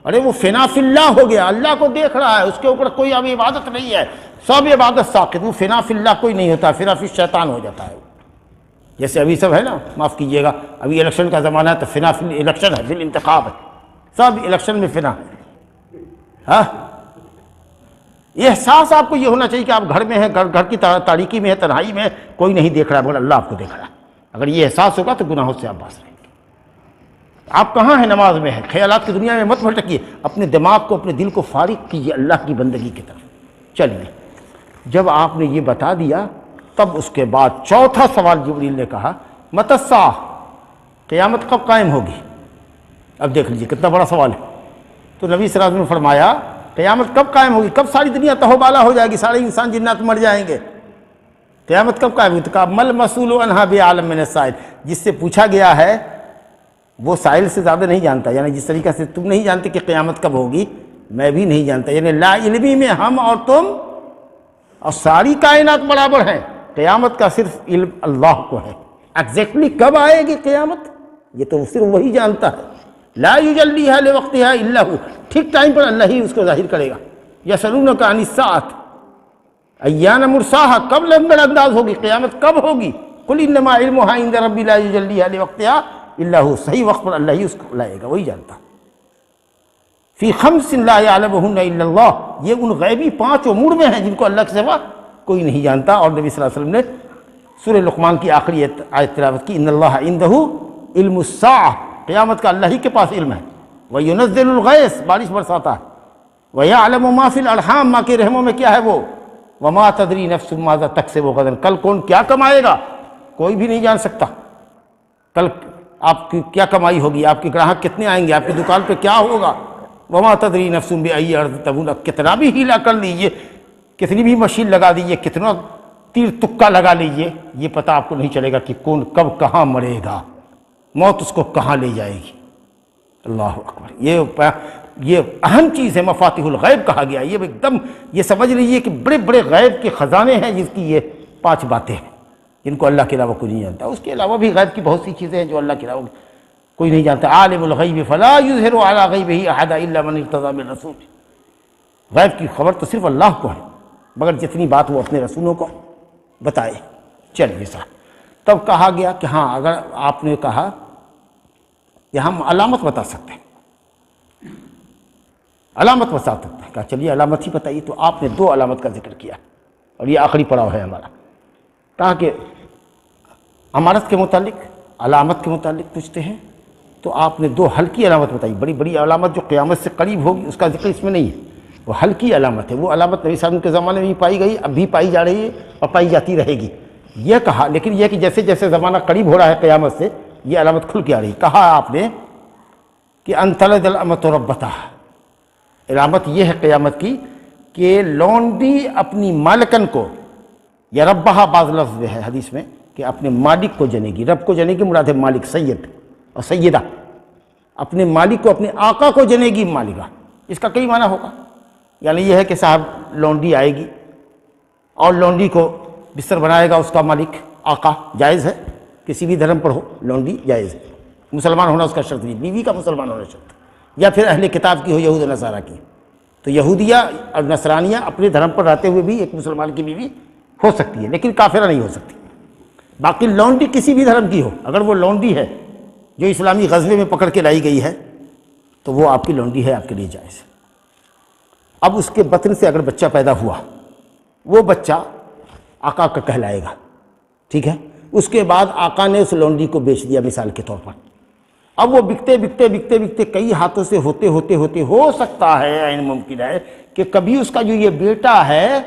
ارے وہ فنا فی اللہ ہو گیا، اللہ کو دیکھ رہا ہے، اس کے اوپر کوئی اب عبادت نہیں ہے، سب عبادت ساقط، وہ فنا فی اللہ کوئی نہیں ہوتا، فنا فی الشیطان ہو جاتا ہے۔ جیسے ابھی سب ہے نا، معاف کیجئے گا، ابھی الیکشن کا زمانہ ہے تو فنا فی الیکشن ہے، فی الانتخاب ہے، سب الیکشن میں فنا ہے۔ ہاں احساس آپ کو یہ ہونا چاہیے کہ آپ گھر میں ہیں، گھر کی تاریکی میں ہے، تنہائی میں ہے، کوئی نہیں دیکھ رہا ہے مگر اللہ آپ کو دیکھ رہا ہے۔ اگر یہ احساس ہوگا تو گناہوں سے آپ باز رہیں گے۔ آپ کہاں ہیں؟ نماز میں ہیں، خیالات کی دنیا میں مت بھٹکیے، اپنے دماغ کو اپنے دل کو فارغ کیجیے اللہ کی بندگی کی طرف۔ چلیے جب آپ نے یہ بتا دیا تب اس کے بعد چوتھا سوال جبریل نے کہا متی الساعہ، قیامت کب قائم ہوگی؟ اب دیکھ لیجیے کتنا بڑا سوال ہے۔ تو نبی صلی اللہ علیہ وسلم نے فرمایا قیامت کب قائم ہوگی، کب ساری دنیا تہو بالا ہو جائے گی، سارے انسان جنات مر جائیں گے، قیامت کب قائم ہوگی؟ تو کہا مل مسئول عنہا بعالم من السائل، جس سے پوچھا گیا ہے وہ سائل سے زیادہ نہیں جانتا، یعنی جس طریقہ سے تم نہیں جانتے کہ قیامت کب ہوگی میں بھی نہیں جانتا، یعنی لا علمی میں ہم اور تم اور ساری کائنات برابر ہیں، قیامت کا صرف علم اللہ کو ہے۔ ایگزیکٹلی کب آئے گی قیامت یہ تو صرف وہی جانتا ہے، لا یجلیھا لوقتھا الا ہو، ٹھیک ٹائم پر اللہ ہی اس کو ظاہر کرے گا۔ یسألونک عن الساعۃ ایان مرساھا، کب لمبر انداز ہوگی قیامت، کب ہوگی؟ قل انما علمھا عند ربی لا یجلیھا لوقتھا الا ہو، صحیح وقت پر اللہ ہی اس کو لائے گا، وہی جانتا۔ فی خمس لا یعلمہن الا اللہ، یہ ان غیبی 5 امور میں ہیں جن کو اللہ کے سوا کوئی نہیں جانتا۔ اور نبی صلی اللہ علیہ وسلم نے سورہ لقمان کی آخری آیت تلاوت کی، ان اللہ عندہ علم الساعہ، قیامت کا اللہ ہی کے پاس علم ہے، وَيُنَزِّلُ الْغَيْثَ، بارش برساتا ہے، وَيَعْلَمُ مَا فِي الْأَرْحَامِ، ماں کے رحموں میں کیا ہے وہ، وَمَا تَدْرِي نَفْسٌ مَاذَا تَكْسِبُ غَدًا، کل کون کیا کمائے گا کوئی بھی نہیں جان سکتا، کل آپ کی کیا کمائی ہوگی، آپ کے گراہک کتنے آئیں گے، آپ کی دکان پہ کیا ہوگا، وَمَا تَدْرِي نَفْسٌ بِأَيِّ أَرْضٍ تَمُوتُ، کتنا بھی ہیلا کر لیجئے، کتنی بھی مشین لگا دیجئے، کتنا تیر تکا لگا لیجئے، یہ پتہ آپ کو نہیں چلے گا کہ کون کب کہاں مرے گا، موت اس کو کہاں لے جائے گی۔ اللہ اکبر، یہ اہم چیز ہے، مفاتیح الغیب کہا گیا، یہ ایک دم یہ سمجھ لیجیے کہ بڑے بڑے غیب کے خزانے ہیں جس کی یہ 5 باتیں ہیں جن کو اللہ کے علاوہ کوئی نہیں جانتا۔ اس کے علاوہ بھی غیب کی بہت سی چیزیں ہیں جو اللہ کے علاوہ کوئی نہیں جانتا۔ عالم الغیب فلا یظہر علی غیبہ احدا الا من ارتضی من رسول، غیب کی خبر تو صرف اللہ کو ہے، مگر جتنی بات وہ اپنے رسولوں کو بتائے۔ چلیے صاحب، تب کہا گیا کہ ہاں اگر آپ نے کہا کہ ہم علامت بتا سکتے ہیں، علامت بتا سکتے ہیں، کہا چلیے علامت ہی بتائیے۔ تو آپ نے 2 علامت کا ذکر کیا، اور یہ آخری پڑاؤ ہے ہمارا۔ کہا کہ امارت کے متعلق، علامت کے متعلق پوچھتے ہیں تو آپ نے 2 ہلکی علامت بتائی۔ بڑی بڑی علامت جو قیامت سے قریب ہوگی اس کا ذکر اس میں نہیں ہے، وہ ہلکی علامت ہے۔ وہ علامت نبی صلی اللہ علیہ وسلم کے زمانے میں بھی پائی گئی، اب بھی پائی جا رہی ہے اور پائی جاتی رہے گی، یہ کہا۔ لیکن یہ کہ جیسے جیسے زمانہ قریب ہو رہا ہے قیامت سے، یہ علامت کھل کے آ رہی ہے۔ کہا آپ نے کہ ان تلد الامۃ ربتہا، علامت یہ ہے قیامت کی کہ لونڈی اپنی مالکن کو، یا ربہا بعض لفظ ہے حدیث میں کہ اپنے مالک کو جنے گی۔ رب کو جنے گی مراد ہے مالک، سید اور سیدہ، اپنے مالک کو، اپنے آقا کو جنے گی مالکہ۔ اس کا کئی معنی ہوگا، یعنی یہ ہے کہ صاحب لونڈی آئے گی اور لونڈی کو بستر بنائے گا اس کا مالک، آقا۔ جائز ہے، کسی بھی دھرم پر ہو لونڈی جائز ہے، مسلمان ہونا اس کا شرط نہیں، بیوی کا مسلمان ہونا شرط، یا پھر اہل کتاب کی ہو، یہود و نصارہ کی۔ تو یہودیہ اور نصرانیہ اپنے دھرم پر رہتے ہوئے بھی ایک مسلمان کی بیوی ہو سکتی ہے، لیکن کافرہ نہیں ہو سکتی۔ باقی لونڈی کسی بھی دھرم کی ہو، اگر وہ لونڈی ہے جو اسلامی غزوے میں پکڑ کے لائی گئی ہے تو وہ آپ کی لونڈی ہے، آپ کے لیے جائز ہے۔ اب اس کے بطن سے اگر بچہ پیدا ہوا، وہ بچہ آقا کا کہلائے گا، ٹھیک ہے۔ اس کے بعد آقا نے اس لونڈی کو بیچ دیا مثال کے طور پر۔ اب وہ بکتے بکتے بکتے بکتے کئی ہاتھوں سے ہوتے ہوتے ہوتے ہو سکتا ہے، عین ممکن ہے کہ کبھی اس کا جو یہ بیٹا ہے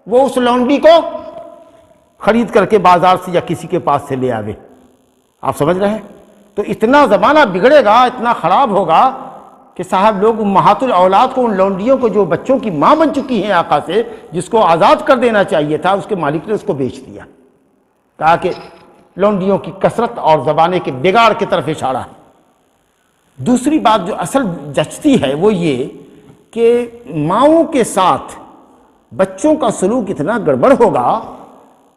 وہ اس لونڈی کو خرید کر کے بازار سے یا کسی کے پاس سے لے آوے۔ آپ سمجھ رہے ہیں؟ تو اتنا زمانہ بگڑے گا، اتنا خراب ہوگا کہ صاحب لوگ امہات الاولاد کو، ان لونڈیوں کو جو بچوں کی ماں بن چکی ہیں آقا سے، جس کو آزاد کر دینا چاہیے تھا، اس کے مالک نے اس کو بیچ دیا۔ کہا کہ لونڈیوں کی کثرت اور زمانے کے بگاڑ کی طرف اشارہ ہے۔ دوسری بات جو اصل جچتی ہے وہ یہ کہ ماؤں کے ساتھ بچوں کا سلوک اتنا گڑبڑ ہوگا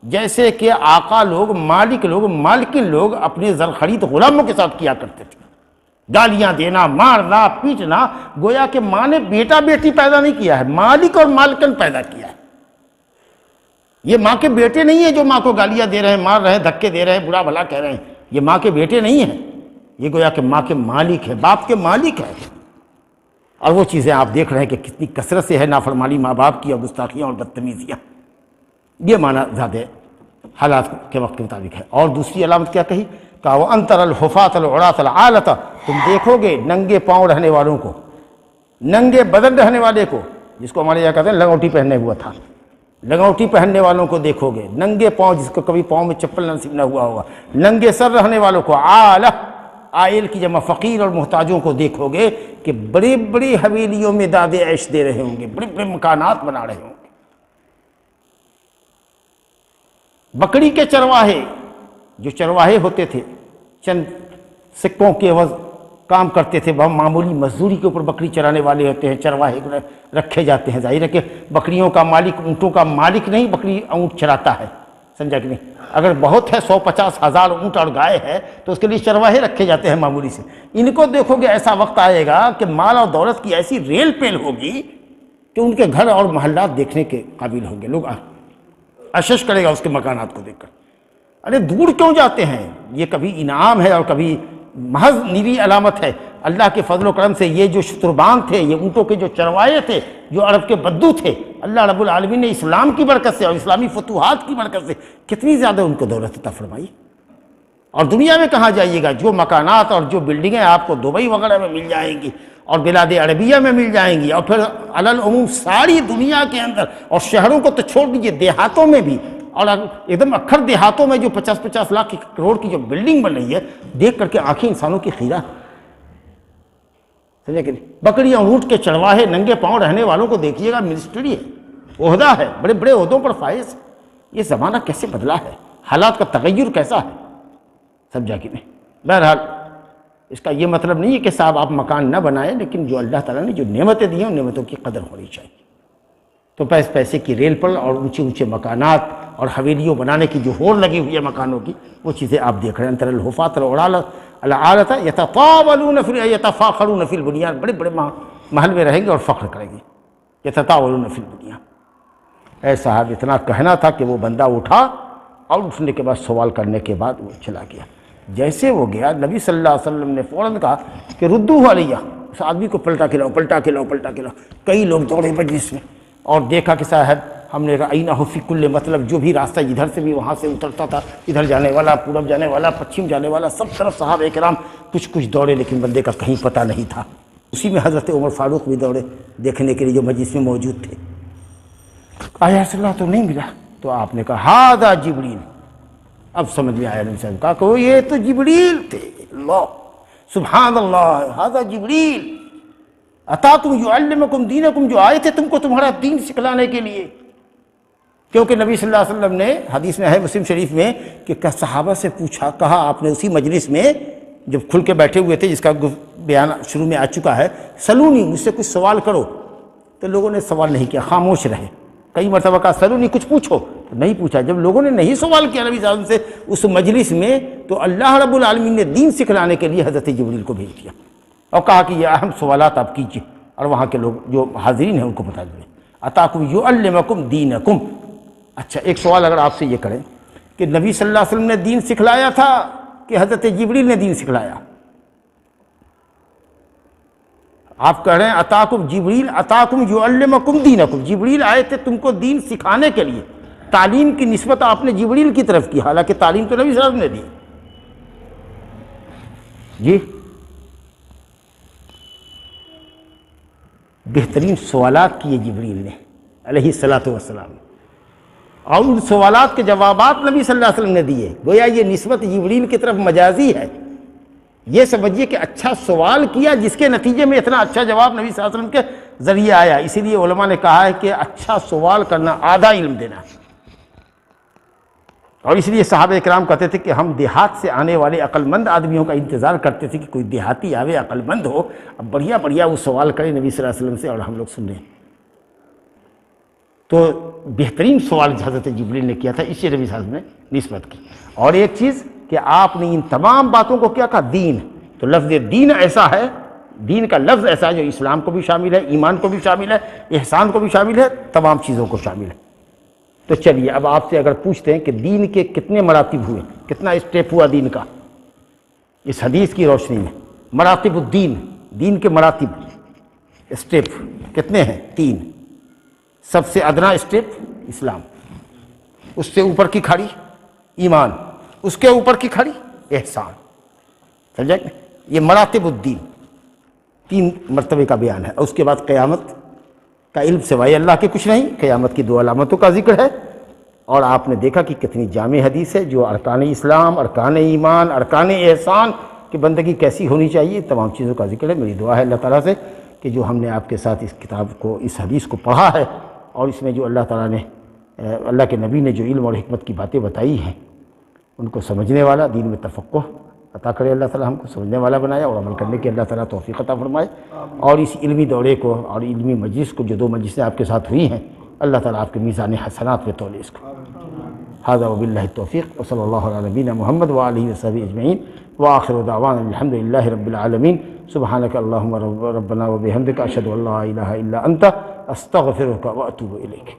جیسے کہ آقا لوگ، مالک لوگ، مالکن لوگ اپنے زر خرید غلاموں کے ساتھ کیا کرتے تھے۔ گالیاں دینا، مارنا، پیٹنا، گویا کہ ماں نے بیٹا بیٹی پیدا نہیں کیا ہے، مالک اور مالکن پیدا کیا ہے۔ یہ ماں کے بیٹے نہیں ہیں جو ماں کو گالیاں دے رہے ہیں، مار رہے ہیں، دھکے دے رہے ہیں، برا بھلا کہہ رہے ہیں، یہ ماں کے بیٹے نہیں ہیں، یہ گویا کہ ماں کے مالک ہے، باپ کے مالک ہے۔ اور وہ چیزیں آپ دیکھ رہے ہیں کہ کتنی کثرت سے ہے نافرمانی ماں باپ کی اور گستاخیاں اور بدتمیزیاں۔ یہ معنی زیادہ حالات کے وقت کے مطابق ہے۔ اور دوسری علامت کیا کہی؟ کہا وَأَن تَرَى الْحُفَاةَ الْعُرَاةَ الْعَالَةَ، تم دیکھو گے ننگے پاؤں رہنے والوں کو، ننگے بدن رہنے والے کو، جس کو ہمارے یہاں کہتے ہیں لنگوٹی پہننے ہوا تھا، لنگوٹی پہننے والوں کو دیکھو گے، ننگے پاؤں، جس کو کبھی پاؤں میں چپل نصیب نہ ہوا ہوگا، ننگے سر رہنے والوں کو، عالہ، عائل کی جمع فقیر اور محتاجوں کو دیکھو گے کہ بڑی بڑی حویلیوں میں داد عیش دے رہے ہوں گے، بڑے بڑے مکانات بنا رہے ہوں گے۔ بکری کے چرواہے، جو چرواہے ہوتے تھے، چند سکوں کے عوض کام کرتے تھے، بہت معمولی مزدوری کے اوپر بکری چرانے والے ہوتے ہیں، چرواہے رکھے جاتے ہیں۔ ظاہر ہے کہ بکریوں کا مالک اونٹوں کا مالک نہیں، بکری اونٹ چراتا ہے، سمجھا کہ نہیں؟ اگر بہت ہے 150,000 اونٹ اور گائے ہے تو اس کے لیے چرواہے رکھے جاتے ہیں معمولی سے۔ ان کو دیکھو گے ایسا وقت آئے گا کہ مال اور دولت کی ایسی ریل پیل ہوگی کہ ان کے گھر اور محلات دیکھنے کے قابل ہوں گے، لوگ اشش کرے گا اس کے مکانات کو دیکھ کر۔ ارے دور کیوں جاتے ہیں؟ یہ کبھی انعام ہے اور کبھی محض نیری علامت ہے۔ اللہ کے فضل و کرم سے یہ جو شتربان تھے، یہ اونٹوں کے جو چروائے تھے، جو عرب کے بدو تھے، اللہ رب العالمین نے اسلام کی برکت سے اور اسلامی فتوحات کی برکت سے کتنی زیادہ ان کو دولت عطا فرمائی۔ اور دنیا میں کہاں جائیے گا، جو مکانات اور جو بلڈنگیں آپ کو دبئی وغیرہ میں مل جائیں گی اور بلاد عربیہ میں مل جائیں گی، اور پھر علی العموم ساری دنیا کے اندر، اور شہروں کو تو چھوڑ دیجیے، دیہاتوں میں بھی، اور ایک دم اکھر دیہاتوں میں جو 50-50 لاکھ کروڑ کی جو بلڈنگ بن رہی ہے، دیکھ کر کے آنکھیں انسانوں کی خیرہ، سمجھے کہ نہیں؟ بکریاں، اونٹ کے چرواہے، ننگے پاؤں رہنے والوں کو دیکھیے گا، منسٹری ہے، عہدہ ہے، بڑے بڑے عہدوں پر فائز۔ یہ زمانہ کیسے بدلا ہے، حالات کا تغیر کیسا ہے، سمجھا کہ نہیں؟ بہرحال اس کا یہ مطلب نہیں ہے کہ صاحب آپ مکان نہ بنائیں، لیکن جو اللہ تعالیٰ نے جو نعمتیں دی ہیں ان نعمتوں کی قدر ہونی چاہیے۔ تو پیسے کی ریل پر اور اونچے اونچے مکانات اور حویلیوں بنانے کی جو ہور لگی ہوئی ہے مکانوں کی، وہ چیزیں آپ دیکھ رہے ہیں۔ انتر الحفاۃ العالۃ یتطاولون یتفاخرون فی البنیان، بڑے بڑے محل میں رہیں گے اور فخر کریں گے، یتطاولون فی البنیان۔ اے صاحب اتنا کہنا تھا کہ وہ بندہ اٹھا اور اٹھنے کے بعد سوال کرنے کے بعد وہ چلا گیا۔ جیسے وہ گیا نبی صلی اللہ علیہ وسلم نے فوراً کہا کہ ردو علیہ، اس آدمی کو پلٹا کے لاؤ، پلٹا کے لاؤ، پلٹا کے لاؤ۔ کئی لوگ دوڑے مجلس میں اور دیکھا کہ صاحب ہم نے رأینہ فی کل، مطلب جو بھی راستہ ادھر سے بھی وہاں سے اترتا تھا، ادھر جانے والا، پورب جانے والا، پچھم جانے والا، سب طرف صحابہ کرام کچھ دوڑے، لیکن بندے کا کہیں پتہ نہیں تھا۔ اسی میں حضرت عمر فاروق بھی دوڑے دیکھنے کے لیے جو مجلس میں موجود تھے۔ آیا رسول اللہ تو نہیں ملا، تو آپ نے کہا ہذا جبریل۔ اب سمجھ میں آیا نبی صلی اللہ علیہ وسلم، کہا کہ یہ تو جبریل تھے۔ اللہ سبحان اللہ، ہذا جبریل اتاکم یعلمکم دینکم، جو آئے تھے تم کو تمہارا دین سکھلانے کے لیے۔ کیونکہ نبی صلی اللہ علیہ وسلم نے حدیث میں ہے مسلم شریف میں کہ صحابہ سے پوچھا، کہا آپ نے اسی مجلس میں جب کھل کے بیٹھے ہوئے تھے جس کا بیان شروع میں آ چکا ہے، سلونی، مجھ سے کچھ سوال کرو، تو لوگوں نے سوال نہیں کیا، خاموش رہے۔ کئی مرتبہ کہا سلونی، کچھ پوچھو، تو نہیں پوچھا۔ جب لوگوں نے نہیں سوال کیا نبی صلی اللہ علیہ وسلم سے اس مجلس میں، تو اللہ رب العالمین نے دین سکھلانے کے لیے حضرت جبریل کو بھیج دیا اور کہا کہ یہ اہم سوالات آپ کیجیے، اور وہاں کے لوگ جو حاضرین ہیں ان کو بتا دیں۔ اتاکم یعلمکم دینکم۔ اچھا، ایک سوال اگر آپ سے یہ کریں کہ نبی صلی اللہ علیہ وسلم نے دین سکھلایا تھا کہ حضرت جبریل نے دین سکھلایا؟ آپ کہہ رہے ہیں اتاکم جبریل اتاکم یعلمکم دینکم، جبریل آئے تھے تم کو دین سکھانے کے لیے۔ تعلیم کی نسبت آپ نے جبریل کی طرف کی، حالانکہ تعلیم تو نبی صلی اللہ علیہ وسلم نے دی۔ جی، بہترین سوالات کیے جبریل نے علیہ الصلاۃ والسلام، اور ان سوالات کے جوابات نبی صلی اللہ علیہ وسلم نے دیے۔ گویا یہ نسبت جبریل کی طرف مجازی ہے۔ یہ سمجھیے کہ اچھا سوال کیا جس کے نتیجے میں اتنا اچھا جواب نبی صلی اللہ علیہ وسلم کے ذریعے آیا۔ اسی لیے علماء نے کہا ہے کہ اچھا سوال کرنا آدھا علم دینا ہے۔ اور اس لیے صحابہ اکرام کہتے تھے کہ ہم دیہات سے آنے والے عقل مند آدمیوں کا انتظار کرتے تھے کہ کوئی دیہاتی آوے عقل مند ہو، اب بڑھیا وہ سوال کرے نبی صلی اللہ علیہ وسلم سے اور ہم لوگ سن لیں۔ تو بہترین سوال حضرت جبریل نے کیا تھا، اسی نبی صلی اللہ علیہ وسلم نے نسبت کی۔ اور ایک چیز کہ آپ نے ان تمام باتوں کو کیا کہا؟ دین۔ تو لفظ دین ایسا ہے، دین کا لفظ ایسا ہے جو اسلام کو بھی شامل ہے، ایمان کو بھی شامل ہے، احسان کو بھی شامل ہے، تمام چیزوں کو شامل ہے۔ تو چلیے اب آپ سے اگر پوچھتے ہیں کہ دین کے کتنے مراتب ہوئے، کتنا اسٹیپ ہوا دین کا، اس حدیث کی روشنی میں مراتب الدین، دین کے مراتب اسٹیپ کتنے ہیں؟ 3۔ سب سے ادنا اسٹیپ اسلام، اس سے اوپر کی کھڑی ایمان، اس کے اوپر کی کھڑی احسان۔ سمجھا؟ یہ مراتب الدین 3 مرتبے کا بیان ہے۔ اور اس کے بعد قیامت کا علم سوائے اللہ کے کچھ نہیں، قیامت کی 2 علامتوں کا ذکر ہے۔ اور آپ نے دیکھا کہ کتنی جامع حدیث ہے جو ارکان اسلام، ارکان ایمان، ارکان احسان کی بندگی کیسی ہونی چاہیے، تمام چیزوں کا ذکر ہے۔ میری دعا ہے اللہ تعالیٰ سے کہ جو ہم نے آپ کے ساتھ اس کتاب کو، اس حدیث کو پڑھا ہے، اور اس میں جو اللہ تعالیٰ نے، اللہ کے نبی نے جو علم اور حکمت کی باتیں بتائی ہیں، ان کو سمجھنے والا، دین میں تفقہ عطا کرے اللہ تعالیٰ، ہم کو سمجھنے والا بنائے اور عمل کرنے کی اللہ تعالیٰ توفیق عطا فرمائے۔ اور اس علمی دورے کو اور علمی مجلس کو، جو 2 مجلسیں آپ کے ساتھ ہوئی ہیں، اللہ تعالیٰ آپ کے میزان حسنات میں تولے اس کو۔ ھذا وباللہ التوفیق وصلی اللہ علی نبینا محمد وآلہ وصحبہ اجمعین وآخر دعوانا الحمد للہ رب العالمین۔ سبحانک اللہم ربنا وبحمدک، اشہد ان لا الہ الا انت، استغفرک واتوب الیک۔